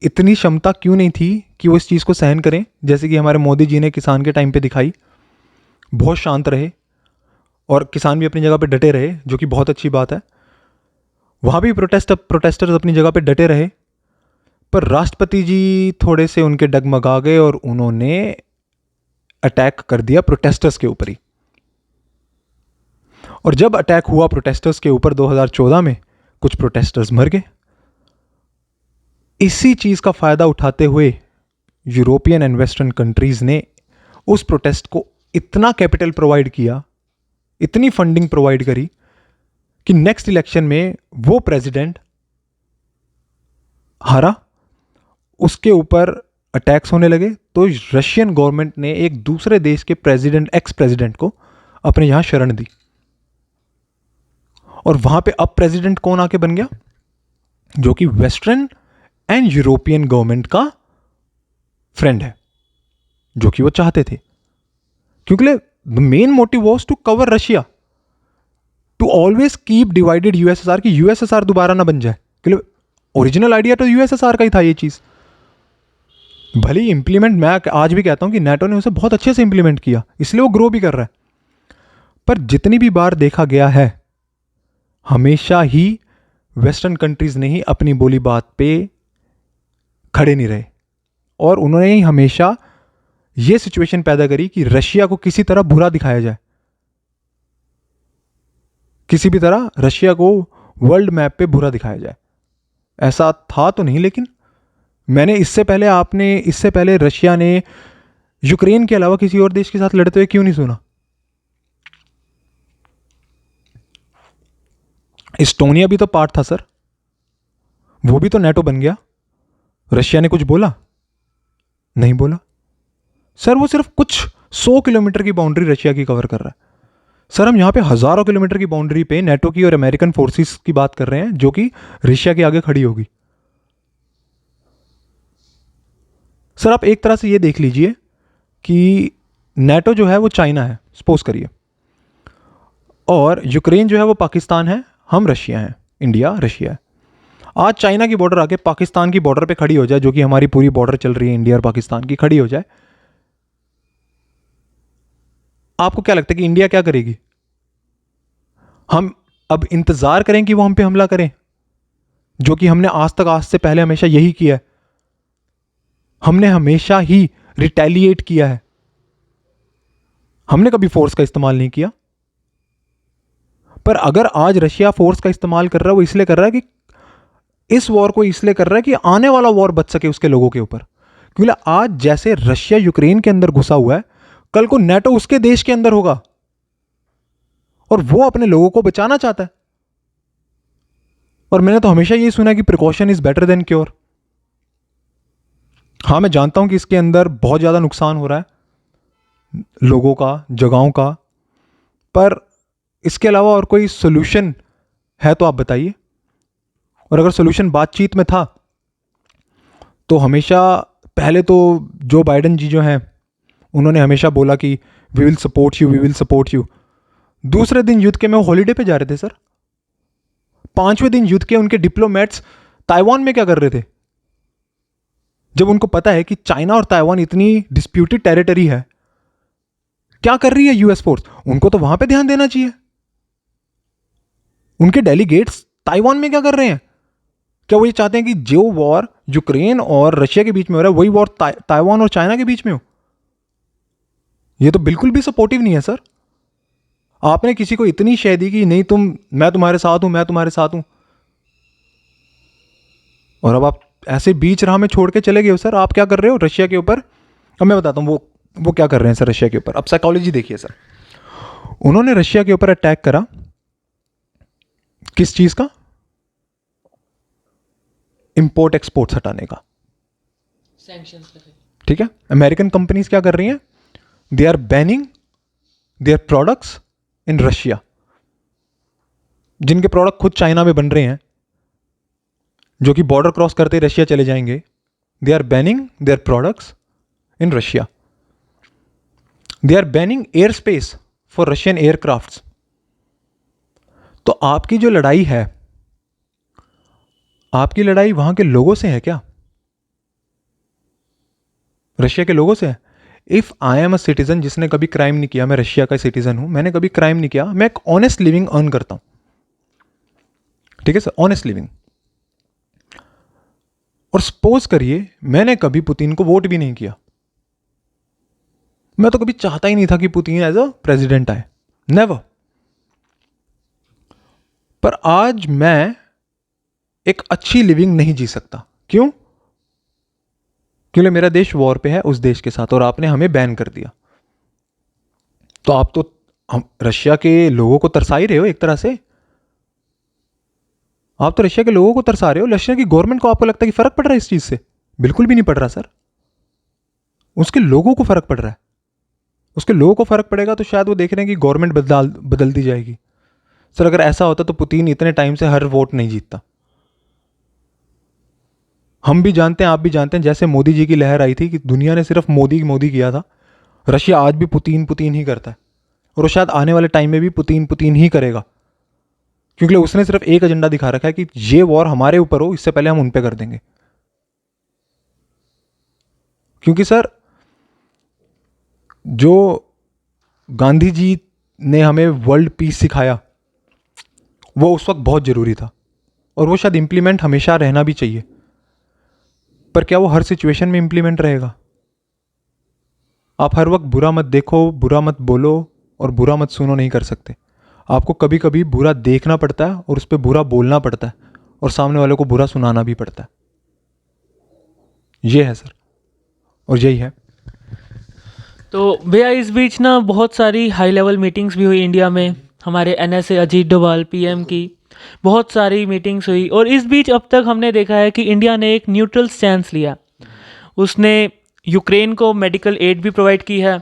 इतनी क्षमता क्यों नहीं थी कि वो इस चीज़ को सहन करें, जैसे कि हमारे मोदी जी ने किसान के टाइम पे दिखाई। बहुत शांत रहे और किसान भी अपनी जगह पे डटे रहे, जो कि बहुत अच्छी बात है। वहाँ भी प्रोटेस्टर्स अपनी जगह पे डटे रहे, पर राष्ट्रपति जी थोड़े से उनके डगमगा गए और उन्होंने अटैक कर दिया प्रोटेस्टर्स के ऊपर ही। और जब अटैक हुआ प्रोटेस्टर्स के ऊपर 2014 में, कुछ प्रोटेस्टर्स मर गए। इसी चीज का फायदा उठाते हुए यूरोपियन एंड वेस्टर्न कंट्रीज ने उस प्रोटेस्ट को इतना कैपिटल प्रोवाइड किया, इतनी फंडिंग प्रोवाइड करी कि नेक्स्ट इलेक्शन में वो प्रेसिडेंट हारा, उसके ऊपर अटैक्स होने लगे, तो रशियन गवर्नमेंट ने एक दूसरे देश के प्रेसिडेंट, एक्स प्रेसिडेंट को अपने यहां शरण दी। और वहां पे अब प्रेसिडेंट कौन आके बन गया? जो कि वेस्टर्न एंड यूरोपियन गवर्नमेंट का फ्रेंड है, जो कि वो चाहते थे। क्योंकि the main motive was to cover Russia, to always keep divided USSR, की यूएसएसआर दोबारा ना बन जाए। क्योंकि ओरिजिनल आइडिया तो यूएसएसआर का ही था ये चीज। भले ही इंप्लीमेंट, मैं आज भी कहता हूं कि नेटो ने उसे बहुत अच्छे से इंप्लीमेंट किया, इसलिए वो ग्रो भी कर रहा है। पर जितनी भी बार देखा गया है, हमेशा ही वेस्टर्न कंट्रीज ने ही अपनी बोली बात पे खड़े नहीं रहे, और उन्होंने ही हमेशा यह सिचुएशन पैदा करी कि रशिया को किसी तरह बुरा दिखाया जाए, किसी भी तरह रशिया को वर्ल्ड मैप पे बुरा दिखाया जाए। ऐसा था तो नहीं, लेकिन मैंने इससे पहले रशिया ने यूक्रेन के अलावा किसी और देश के साथ लड़ते हुए क्यों नहीं सुना? एस्टोनिया भी तो पार्ट था सर, वो भी तो नेटो बन गया। रशिया ने कुछ बोला? नहीं बोला सर। वो सिर्फ कुछ 100 किलोमीटर की बाउंड्री रशिया की कवर कर रहा है। सर हम यहां पे हजारों किलोमीटर की बाउंड्री पे नेटो की और अमेरिकन फोर्सेस की बात कर रहे हैं, जो कि रशिया के आगे खड़ी होगी। सर आप एक तरह से ये देख लीजिए कि नेटो जो है वो चाइना है, सपोज करिए, और यूक्रेन जो है वो पाकिस्तान है, हम रशिया हैं, इंडिया रशिया है। आज चाइना की बॉर्डर आके पाकिस्तान की बॉर्डर पे खड़ी हो जाए, जो कि हमारी पूरी बॉर्डर चल रही है इंडिया और पाकिस्तान की, खड़ी हो जाए, आपको क्या लगता है कि इंडिया क्या करेगी? हम अब इंतजार करें कि वो हम पे हमला करें, जो कि हमने आज से पहले हमेशा यही किया है। हमने हमेशा ही रिटेलिएट किया है, हमने कभी फोर्स का इस्तेमाल नहीं किया। पर अगर आज रशिया फोर्स का इस्तेमाल कर रहा है, वो इसलिए कर रहा है कि इस वॉर को इसलिए कर रहा है कि आने वाला वॉर बच सके उसके लोगों के ऊपर। क्योंकि आज जैसे रशिया यूक्रेन के अंदर घुसा हुआ है, कल को नेटो उसके देश के अंदर होगा और वो अपने लोगों को बचाना चाहता है। और मैंने तो हमेशा यही सुना कि precaution is better than cure. हाँ मैं जानता हूं कि इसके अंदर बहुत ज्यादा नुकसान हो रहा है लोगों का, जगहों का, पर इसके अलावा और कोई सोल्यूशन है तो आप बताइए। और अगर सोल्यूशन बातचीत में था तो हमेशा पहले तो जो बाइडेन जी जो हैं उन्होंने हमेशा बोला कि we will support you, we will support you. दूसरे दिन युद्ध के में वो हॉलीडे पे जा रहे थे सर। 5वें दिन युद्ध के उनके डिप्लोमेट्स ताइवान में क्या कर रहे थे? जब उनको पता है कि चाइना और ताइवान इतनी डिस्प्यूटेड टेरिटरी है, क्या कर रही है यूएस फोर्स? उनको तो वहां पे ध्यान देना चाहिए। उनके डेलीगेट्स ताइवान में क्या कर रहे हैं? क्या वो ये चाहते हैं कि जो वॉर यूक्रेन और रशिया के बीच में हो रहा है वही वॉर ताइवान और चाइना के बीच में हो? ये तो बिल्कुल भी सपोर्टिव नहीं है सर। आपने किसी को इतनी शय दी कि नहीं मैं तुम्हारे साथ हूं, मैं तुम्हारे साथ हूं, और अब आप ऐसे बीच राह में छोड़ के चले गए हो सर। आप क्या कर रहे हो रशिया के ऊपर? अब मैं बताता हूं वो क्या कर रहे हैं सर रशिया के ऊपर। अब साइकोलॉजी देखिए सर। उन्होंने रशिया के ऊपर अटैक करा, किस चीज का? इंपोर्ट एक्सपोर्ट हटाने का, ठीक है। अमेरिकन कंपनीज क्या कर रही हैं? They are banning their products in Russia. जिनके प्रोडक्ट खुद चाइना में बन रहे हैं, जो कि बॉर्डर क्रॉस करते ही रशिया चले जाएंगे, they are banning their products in Russia. They are banning airspace for Russian aircrafts. तो आपकी जो लड़ाई है, आपकी लड़ाई वहां के लोगों से है क्या? रशिया के लोगों से है। If I am a citizen जिसने कभी क्राइम नहीं किया, मैं रशिया का सिटीजन हूं, मैंने कभी क्राइम नहीं किया, मैं एक ऑनेस्ट लिविंग अर्न करता हूं, ठीक है सर, ऑनेस्ट लिविंग। और सपोज करिए मैंने कभी पुतिन को वोट भी नहीं किया, मैं तो कभी चाहता ही नहीं था कि पुतिन एज अ प्रेसिडेंट आए, नेवर। पर आज मैं एक अच्छी लिविंग नहीं जी सकता। क्यों? क्योंकि मेरा देश वॉर पे है उस देश के साथ, और आपने हमें बैन कर दिया। तो आप तो हम रशिया के लोगों को तरसा ही रहे हो एक तरह से। आप तो रशिया के लोगों को तरसा रहे हो। रशिया की गवर्नमेंट को आपको लगता है कि फ़र्क पड़ रहा है इस चीज़ से? बिल्कुल भी नहीं पड़ रहा सर। उसके लोगों को फ़र्क पड़ रहा है। उसके लोगों को फ़र्क पड़ेगा तो शायद वो देख रहे हैं कि गवर्नमेंट बदलती जाएगी। सर अगर ऐसा होता तो पुतिन इतने टाइम से हर वोट नहीं जीतता। हम भी जानते हैं, आप भी जानते हैं, जैसे मोदी जी की लहर आई थी कि दुनिया ने सिर्फ मोदी मोदी किया था, रशिया आज भी पुतिन पुतिन ही करता है और वो शायद आने वाले टाइम में भी पुतिन पुतिन ही करेगा, क्योंकि उसने सिर्फ एक एजेंडा दिखा रखा है कि ये वॉर हमारे ऊपर हो, इससे पहले हम उन पे कर देंगे। क्योंकि सर जो गांधी जी ने हमें वर्ल्ड पीस सिखाया वो उस वक्त बहुत ज़रूरी था और वो शायद इम्प्लीमेंट हमेशा रहना भी चाहिए, पर क्या वो हर सिचुएशन में इम्प्लीमेंट रहेगा? आप हर वक्त बुरा मत देखो, बुरा मत बोलो और बुरा मत सुनो नहीं कर सकते। आपको कभी कभी बुरा देखना पड़ता है और उस पर बुरा बोलना पड़ता है और सामने वाले को बुरा सुनाना भी पड़ता है। ये है सर, और यही है। तो भैया इस बीच ना बहुत सारी हाई लेवल मीटिंग्स भी हुई इंडिया में, हमारे NSA अजीत डोभाल PM की बहुत सारी मीटिंग्स हुई, और इस बीच अब तक हमने देखा है कि इंडिया ने एक न्यूट्रल स्टैंस लिया। उसने यूक्रेन को मेडिकल एड भी प्रोवाइड की है,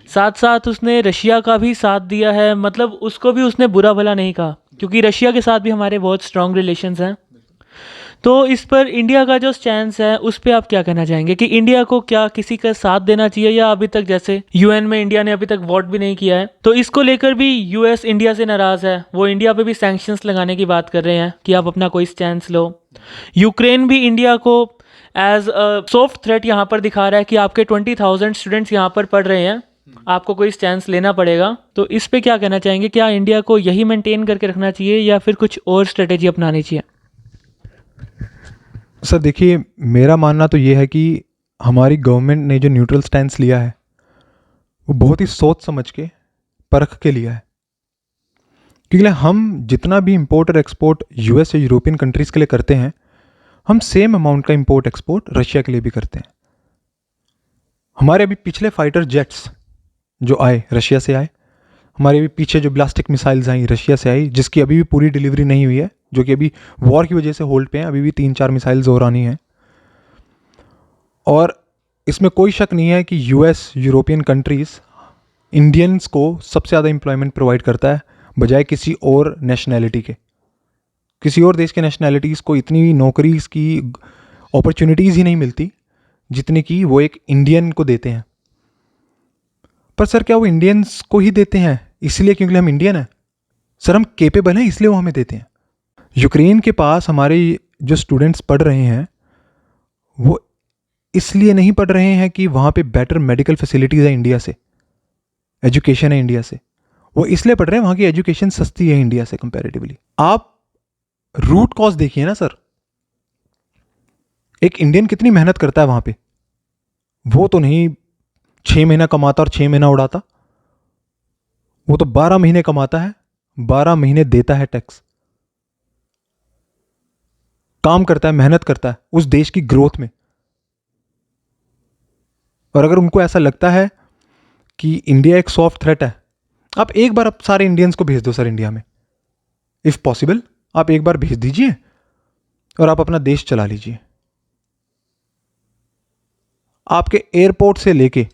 साथ साथ उसने रशिया का भी साथ दिया है, मतलब उसको भी उसने बुरा भला नहीं कहा, क्योंकि रशिया के साथ भी हमारे बहुत स्ट्रॉन्ग रिलेशंस हैं। तो इस पर इंडिया का जो स्टैंस है उस पर आप क्या कहना चाहेंगे कि इंडिया को क्या किसी का साथ देना चाहिए, या अभी तक जैसे UN में इंडिया ने अभी तक वोट भी नहीं किया है, तो इसको लेकर भी US इंडिया से नाराज़ है, वो इंडिया पे भी सैंक्शंस लगाने की बात कर रहे हैं कि आप अपना कोई स्टैंस लो। यूक्रेन भी इंडिया को एज अ सॉफ्ट थ्रेट यहाँ पर दिखा रहा है कि आपके 20,000 स्टूडेंट्स यहाँ पर पढ़ रहे हैं, आपको कोई स्टैंस लेना पड़ेगा। तो इस पे क्या कहना चाहेंगे, क्या इंडिया को यही मेंटेन करके रखना चाहिए या फिर कुछ और स्ट्रेटेजी अपनानी चाहिए? सर देखिए, मेरा मानना तो ये है कि हमारी गवर्नमेंट ने जो न्यूट्रल स्टैंस लिया है वो बहुत ही सोच समझ के परख के लिया है, क्योंकि हम जितना भी इंपोर्ट और एक्सपोर्ट US या यूरोपियन कंट्रीज़ के लिए करते हैं, हम सेम अमाउंट का इंपोर्ट एक्सपोर्ट रशिया के लिए भी करते हैं। हमारे अभी पिछले फाइटर जेट्स जो आए रशिया से आए, हमारे अभी पीछे जो ब्लास्टिक मिसाइल्स आई रशिया से आई, जिसकी अभी भी पूरी डिलीवरी नहीं हुई है, जो कि अभी वॉर की वजह से होल्ड पे हैं, अभी भी 3-4 मिसाइल्स और आनी हैं। और इसमें कोई शक नहीं है कि US यूरोपियन कंट्रीज़ इंडियंस को सबसे ज़्यादा एम्प्लॉयमेंट प्रोवाइड करता है बजाय किसी और नेशनैलिटी के। किसी और देश के नेशनैलिटीज़ को इतनी नौकरीज़ की अपॉर्चुनिटीज़ ही नहीं मिलती जितनी कि वो एक इंडियन को देते हैं। पर सर क्या वो इंडियंस को ही देते हैं इसलिए क्योंकि हम इंडियन हैं? सर हम केपेबल हैं इसलिए वो हमें देते हैं। यूक्रेन के पास हमारे जो स्टूडेंट्स पढ़ रहे हैं वो इसलिए नहीं पढ़ रहे हैं कि वहाँ पे बेटर मेडिकल फैसिलिटीज़ है इंडिया से, एजुकेशन है इंडिया से, वो इसलिए पढ़ रहे हैं वहाँ की एजुकेशन सस्ती है इंडिया से कंपैरेटिवली। आप रूट कॉज देखिए ना सर, एक इंडियन कितनी मेहनत करता है वहाँ पे, वो तो नहीं 6 महीना कमाता और 6 महीना उड़ाता, वो तो 12 महीने कमाता है, 12 महीने देता है टैक्स, काम करता है, मेहनत करता है उस देश की ग्रोथ में। और अगर उनको ऐसा लगता है कि इंडिया एक सॉफ्ट थ्रेट है, आप एक बार आप सारे इंडियंस को भेज दो सर इंडिया में, इफ पॉसिबल आप एक बार भेज दीजिए और आप अपना देश चला लीजिए। आपके एयरपोर्ट से लेके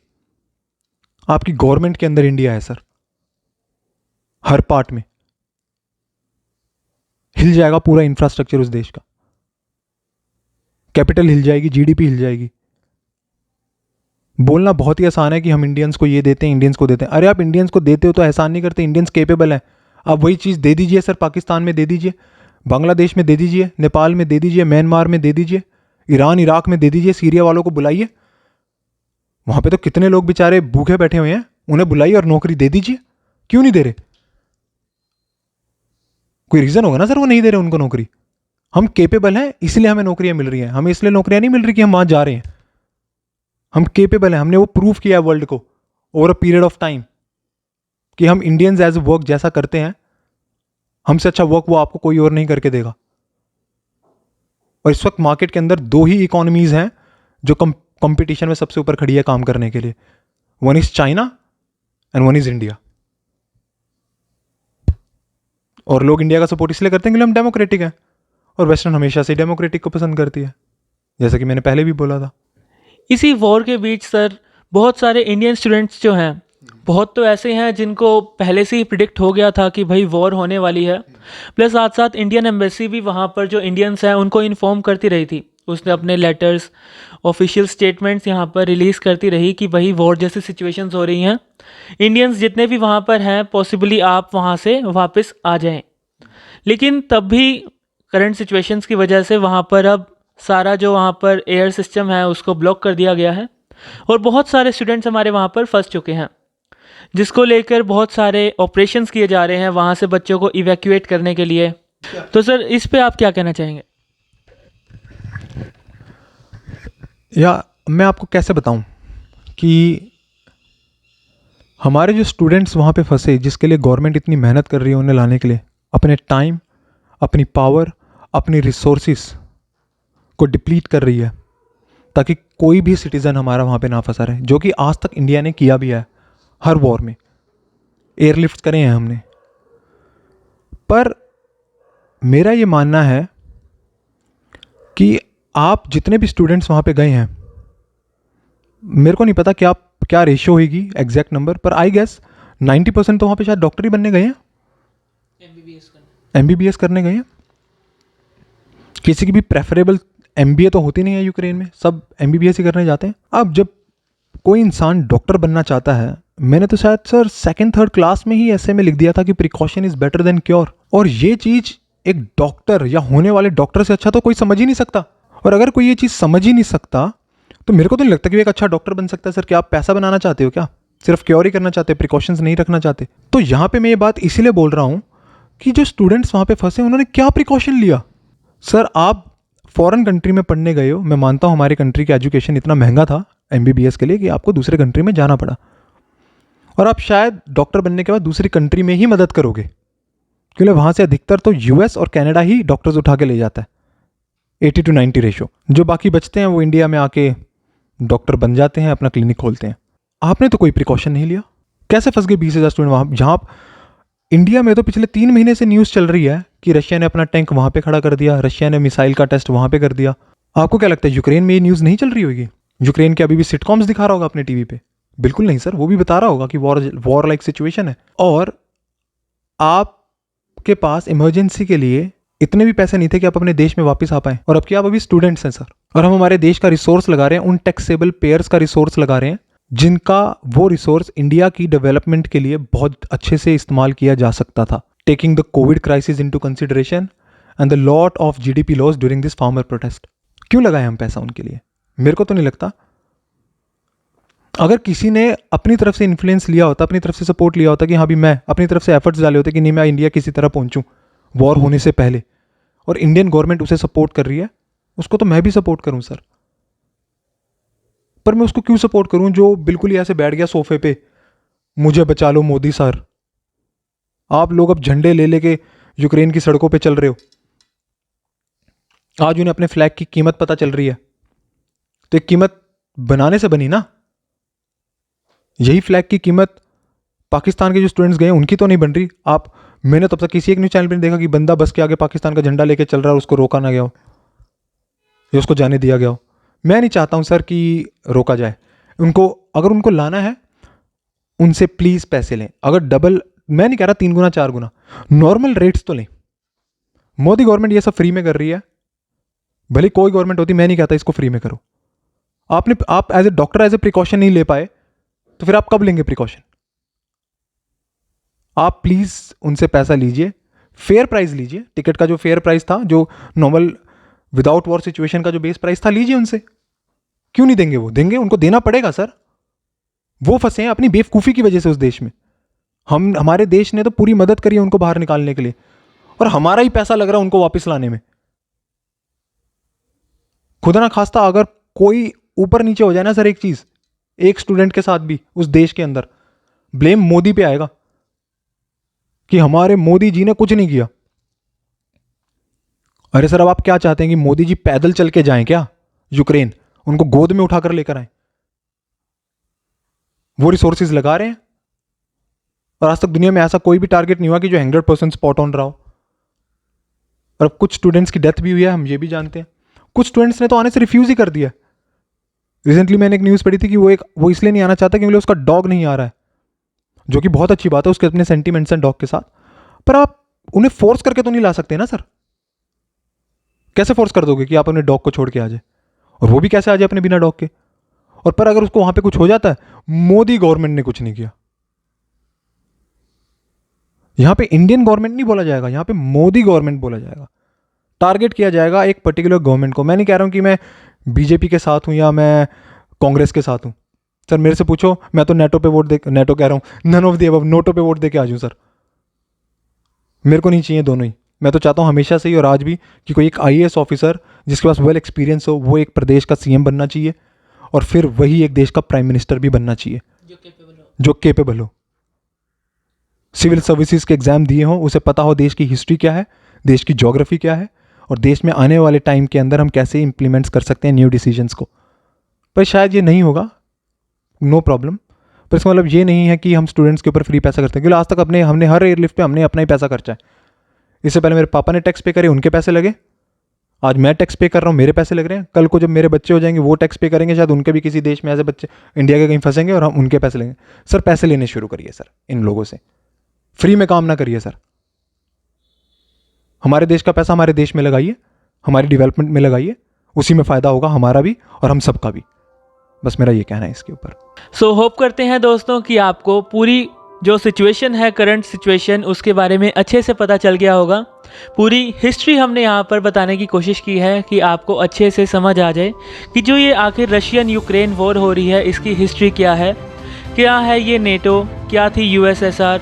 आपकी गवर्नमेंट के अंदर इंडिया है सर, हर पार्ट में हिल जाएगा पूरा इंफ्रास्ट्रक्चर उस देश का, कैपिटल हिल जाएगी, GDP हिल जाएगी। बोलना बहुत ही आसान है कि हम इंडियंस को ये देते हैं, इंडियंस को देते हैं। अरे आप इंडियंस को देते हो तो एहसान नहीं करते, इंडियंस केपेबल हैं। आप वही चीज़ दे दीजिए सर, पाकिस्तान में दे दीजिए, बांग्लादेश में दे दीजिए, नेपाल में दे दीजिए, म्यांमार में दे दीजिए, ईरान इराक में दे दीजिए, सीरिया वालों को बुलाइए, वहाँ पे तो कितने लोग बेचारे भूखे बैठे हुए हैं, उन्हें बुलाइए और नौकरी दे दीजिए। क्यों नहीं दे रहे? कोई रीज़न होगा ना सर वो नहीं दे रहे उनको नौकरी। हम केपेबल हैं इसलिए हमें नौकरियां मिल रही हैं, हमें इसलिए नौकरियां नहीं मिल रही कि हम वहाँ जा रहे हैं। हम केपेबल हैं, हमने वो प्रूव किया है वर्ल्ड को over a period of time कि हम इंडियंस एज वर्क जैसा करते हैं, हमसे अच्छा वर्क वो आपको कोई और नहीं करके देगा। और इस वक्त मार्केट के अंदर 2 ही इकोनॉमीज हैं जो कंपटीशन में सबसे ऊपर खड़ी है काम करने के लिए, one is China and one is India. और लोग इंडिया का सपोर्ट इसलिए करते हैं क्योंकि हम डेमोक्रेटिक हैं और वेस्टर्न हमेशा से डेमोक्रेटिक को पसंद करती है, जैसा कि मैंने पहले भी बोला था। इसी वॉर के बीच सर बहुत सारे इंडियन स्टूडेंट्स जो हैं, बहुत तो ऐसे हैं जिनको पहले से ही प्रिडिक्ट हो गया था कि भाई वॉर होने वाली है, प्लस साथ साथ इंडियन एम्बेसी भी वहाँ पर जो इंडियंस हैं उनको इन्फॉर्म करती रही थी। उसने अपने लेटर्स, ऑफिशियल स्टेटमेंट्स यहाँ पर रिलीज़ करती रही कि भाई वॉर जैसी सिचुएशंस हो रही हैं, इंडियंस जितने भी वहाँ पर हैं पॉसिबली आप वहाँ से वापस आ जाएं। लेकिन तब भी करंट सिचुएशंस की वजह से वहाँ पर अब सारा जो वहाँ पर एयर सिस्टम है उसको ब्लॉक कर दिया गया है और बहुत सारे स्टूडेंट्स हमारे वहाँ पर फंस चुके हैं, जिसको लेकर बहुत सारे ऑपरेशंस किए जा रहे हैं वहाँ से बच्चों को इवैक्यूएट करने के लिए। तो सर इस पे आप क्या कहना चाहेंगे? या मैं आपको कैसे बताऊं कि हमारे जो स्टूडेंट्स वहाँ पे फंसे, जिसके लिए गवर्नमेंट इतनी मेहनत कर रही है उन्हें लाने के लिए, अपने टाइम, अपनी पावर, अपनी रिसोर्सिस को डिप्लीट कर रही है ताकि कोई भी सिटीज़न हमारा वहाँ पे ना फंसा रहे, जो कि आज तक इंडिया ने किया भी है हर वॉर में। एयरलिफ्ट करे हैं हमने। पर मेरा ये मानना है कि आप जितने भी स्टूडेंट्स वहाँ पे गए हैं, मेरे को नहीं पता क्या रेशियो होगी एग्जैक्ट नंबर, पर आई गेस 90% तो वहाँ पे शायद डॉक्टर ही बनने गए हैं, MBBS करने गए हैं। किसी की भी प्रेफरेबल MBA तो होती नहीं है यूक्रेन में, सब MBBS ही करने जाते हैं। अब जब कोई इंसान डॉक्टर बनना चाहता है, मैंने तो शायद सर 2nd-3rd क्लास में ही ऐसे में लिख दिया था कि precaution is better than cure, और ये चीज़ एक डॉक्टर या होने वाले डॉक्टर से अच्छा तो कोई समझ ही नहीं सकता। और अगर कोई ये चीज़ समझ ही नहीं सकता तो मेरे को तो नहीं लगता कि वो एक अच्छा डॉक्टर बन सकता है। सर क्या आप पैसा बनाना चाहते हो क्या? सिर्फ क्योर ही करना चाहते हैं, प्रिकॉशंस नहीं रखना चाहते? तो यहाँ पे मैं ये बात इसीलिए बोल रहा हूँ कि जो स्टूडेंट्स वहाँ पे फंसे उन्होंने क्या प्रिकॉशन लिया। सर आप फॉरेन कंट्री में पढ़ने गए हो, मैं मानता हूँ हमारी कंट्री का एजुकेशन इतना महंगा था MBBS के लिए कि आपको दूसरे कंट्री में जाना पड़ा, और आप शायद डॉक्टर बनने के बाद दूसरी कंट्री में ही मदद करोगे, क्योंकि वहाँ से अधिकतर तो US और कनाडा ही डॉक्टर्स उठा के ले जाता है, 80-90 रेशो। जो बाकी बचते हैं वो इंडिया में आके डॉक्टर बन जाते हैं, अपना क्लिनिक खोलते हैं। आपने तो कोई प्रिकॉशन नहीं लिया, कैसे फंस गए 20,000 स्टूडेंट वहाँ? जहाँ इंडिया में तो पिछले 3 महीने से न्यूज़ चल रही है कि रशिया ने अपना टैंक वहाँ पे खड़ा कर दिया, रशिया ने मिसाइल का टेस्ट वहाँ पे कर दिया। आपको क्या लगता है यूक्रेन में ये न्यूज़ नहीं चल रही होगी? यूक्रेन के अभी भी सिटकॉम्स दिखा रहा होगा अपने टीवी पे? बिल्कुल नहीं सर, वो भी बता रहा होगा कि वॉर लाइक सिचुएशन है। और आपके पास इमरजेंसी के लिए इतने भी पैसे नहीं थे कि आप अपने देश में वापस आ पाएं, और अब क्या आप अभी स्टूडेंट्स हैं सर, और हम हमारे देश का रिसोर्स लगा रहे हैं, उन टैक्सेबल पेयर्स का रिसोर्स लगा रहे हैं जिनका वो रिसोर्स इंडिया की डेवलपमेंट के लिए बहुत अच्छे से इस्तेमाल किया जा सकता था। Taking the Covid crisis into consideration and the lot of GDP loss during this farmer protest, क्यों लगाए हम पैसा उनके लिए? मेरे को तो नहीं लगता। अगर किसी ने अपनी तरफ से इन्फ्लुएंस लिया होता, अपनी तरफ से सपोर्ट लिया होता कि हाँ भी मैं अपनी तरफ से एफर्ट्स डाले होते कि नहीं मैं इंडिया किसी तरह पहुंचूं वॉर होने से पहले, और इंडियन गवर्नमेंट उसे सपोर्ट कर रही है, उसको तो मैं भी सपोर्ट करूं सर। पर मैं उसको क्यों सपोर्ट करूं जो बिल्कुल ही ऐसे बैठ गया सोफे पे, मुझे बचा लो मोदी सर। आप लोग अब झंडे ले लेके यूक्रेन की सड़कों पे चल रहे हो, आज उन्हें अपने फ्लैग की कीमत पता चल रही है, तो एक कीमत बनाने से बनी ना। यही फ्लैग की कीमत पाकिस्तान के जो स्टूडेंट्स गए उनकी तो नहीं बन रही। मैंने तब तक किसी एक न्यूज़ चैनल पर नहीं देखा कि बंदा बस के आगे पाकिस्तान का झंडा लेके चल रहा है, उसको रोका ना गया हो या उसको जाने दिया गया हो। मैं नहीं चाहता हूं सर कि रोका जाए उनको। अगर उनको लाना है उनसे प्लीज़ पैसे लें, अगर डबल, मैं नहीं कह रहा 3 गुना 4 गुना, नॉर्मल रेट्स तो लें। मोदी गवर्नमेंट ये सब फ्री में कर रही है, भले कोई गवर्नमेंट होती, मैं नहीं कहता इसको फ्री में करो। आप as a doctor as a precaution नहीं ले पाए तो फिर आप कब लेंगे प्रिकॉशन? आप प्लीज़ उनसे पैसा लीजिए, फेयर प्राइस लीजिए। टिकट का जो फेयर प्राइस था, जो नॉर्मल विदाउट वॉर सिचुएशन का जो बेस प्राइस था, लीजिए उनसे। क्यों नहीं देंगे? वो देंगे, उनको देना पड़ेगा सर। वो फंसे हैं अपनी बेवकूफ़ी की वजह से उस देश में। हमारे देश ने तो पूरी मदद करी है उनको बाहर निकालने के लिए, और हमारा ही पैसा लग रहा है उनको वापस लाने में। खुदा ना खास्ता अगर कोई ऊपर नीचे हो जाए ना सर, एक चीज़, एक स्टूडेंट के साथ भी उस देश के अंदर, ब्लेम मोदी पे आएगा कि हमारे मोदी जी ने कुछ नहीं किया। अरे सर, अब आप क्या चाहते हैं कि मोदी जी पैदल चल के जाएं क्या यूक्रेन? उनको गोद में उठाकर लेकर आए? वो रिसोर्सेज लगा रहे हैं, और आज तक दुनिया में ऐसा कोई भी टारगेट नहीं हुआ कि जो 100% स्पॉट ऑन रहा हो। और अब कुछ स्टूडेंट्स की डेथ भी हुई है, हम ये भी जानते हैं। कुछ स्टूडेंट्स ने तो आने से रिफ्यूज़ ही कर दिया। रिसेंटली मैंने एक न्यूज़ पढ़ी थी कि वो इसलिए नहीं आना चाहता क्योंकि उसका डॉग नहीं आ रहा है, जो कि बहुत अच्छी बात है, उसके अपने सेंटीमेंट्स हैं डॉग के साथ। पर आप उन्हें फोर्स करके तो नहीं ला सकते ना सर। कैसे फोर्स कर दोगे कि आप अपने डॉग को छोड़ के आ जाए, और वो भी कैसे आ जाए अपने बिना डॉग के। और पर अगर उसको वहां पे कुछ हो जाता है, मोदी गवर्नमेंट ने कुछ नहीं किया। यहां पे इंडियन गवर्नमेंट नहीं बोला जाएगा, यहां पे मोदी गवर्नमेंट बोला जाएगा। टारगेट किया जाएगा एक पर्टिकुलर गवर्नमेंट को। मैं नहीं कह रहा हूं कि मैं बीजेपी के साथ हूं या मैं कांग्रेस के साथ हूं। सर मेरे से पूछो, मैं तो नेटो पे वोट दे, नेटो कह रहा हूं, none of the above, NOTA पे वोट दे के आ जाऊं सर। मेरे को नहीं चाहिए दोनों ही। मैं तो चाहता हूं हमेशा से ही और आज भी कि कोई एक IAS ऑफिसर जिसके पास वेल एक्सपीरियंस हो, वो एक प्रदेश का CM बनना चाहिए, और फिर वही एक देश का प्राइम मिनिस्टर भी बनना चाहिए जो केपेबल हो। सिविल सर्विसेज के एग्जाम दिए हों, उसे पता हो देश की हिस्ट्री क्या है, देश की ज्योग्राफी क्या है, और देश में आने वाले टाइम के अंदर हम कैसे इंप्लीमेंट्स कर सकते हैं न्यू डिसीजंस को। पर शायद ये नहीं होगा, नो प्रॉब्लम। पर इसका मतलब ये नहीं है कि हम स्टूडेंट्स के ऊपर फ्री पैसा करते हैं, क्योंकि आज तक हमने हर एयरलिफ्ट पे हमने अपना ही पैसा खर्चा है। इससे पहले मेरे पापा ने टैक्स पे करे, उनके पैसे लगे। आज मैं टैक्स पे कर रहा हूँ, मेरे पैसे लग रहे हैं। कल को जब मेरे बच्चे हो जाएंगे वो टैक्स पे करेंगे, शायद उनके भी किसी देश में ऐसे बच्चे इंडिया के कहीं फंसेंगे और हम उनके पैसे लेंगे। सर पैसे लेने शुरू करिए सर इन लोगों से, फ्री में काम ना करिए सर। हमारे देश का पैसा हमारे देश में लगाइए, हमारी डेवलपमेंट में लगाइए, उसी में फ़ायदा होगा हमारा भी और हम सबका भी। बस मेरा ये कहना है इसके ऊपर। सो होप करते हैं दोस्तों कि आपको पूरी जो सिचुएशन है, करंट सिचुएशन, उसके बारे में अच्छे से पता चल गया होगा। पूरी हिस्ट्री हमने यहाँ पर बताने की कोशिश की है कि आपको अच्छे से समझ आ जाए कि जो ये आखिर रशियन यूक्रेन वॉर हो रही है, इसकी हिस्ट्री क्या है ये नेटो, क्या थी USSR,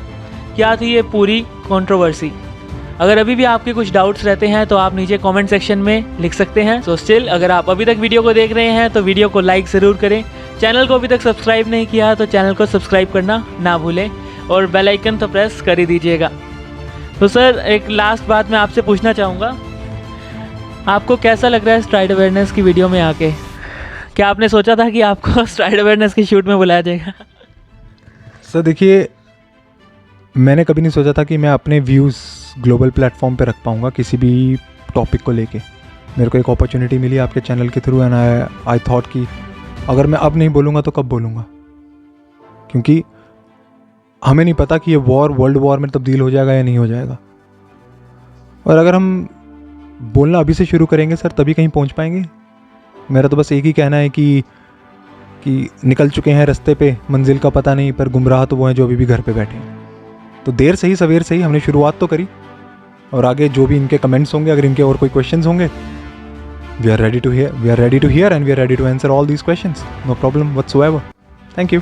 क्या थी ये पूरी कंट्रोवर्सी। अगर अभी भी आपके कुछ डाउट्स रहते हैं तो आप नीचे कमेंट सेक्शन में लिख सकते हैं। सो स्टिल अगर आप अभी तक वीडियो को देख रहे हैं तो वीडियो को लाइक ज़रूर करें। चैनल को अभी तक सब्सक्राइब नहीं किया तो चैनल को सब्सक्राइब करना ना भूलें, और बेल आइकन तो प्रेस कर ही दीजिएगा। तो सर एक लास्ट बात मैं आपसे पूछना चाहूँगा, आपको कैसा लग रहा है स्ट्राइड अवेयरनेस की वीडियो में आके? क्या आपने सोचा था कि आपको स्ट्राइड अवेयरनेस की शूट में बुलाया जाएगा? सर देखिए, मैंने कभी नहीं सोचा था कि मैं अपने व्यूज़ ग्लोबल प्लेटफॉर्म पे रख पाऊँगा किसी भी टॉपिक को लेके। मेरे को एक अपॉर्चुनिटी मिली आपके चैनल के थ्रू, एंड आई थॉट कि अगर मैं अब नहीं बोलूँगा तो कब बोलूँगा, क्योंकि हमें नहीं पता कि ये वॉर वर्ल्ड वॉर में तब्दील हो जाएगा या नहीं हो जाएगा। और अगर हम बोलना अभी से शुरू करेंगे सर तभी कहीं पहुँच पाएंगे। मेरा तो बस एक ही कहना है कि निकल चुके हैं रास्ते पे, मंजिल का पता नहीं, पर गुमराह तो वो हैं जो अभी भी घर पे बैठे हैं। तो देर से ही सवेर से ही हमने शुरुआत तो करी, और आगे जो भी इनके कमेंट्स होंगे, अगर इनके और कोई क्वेश्चंस होंगे, we are ready to hear and we are ready to answer all these questions, no problem whatsoever. Thank you.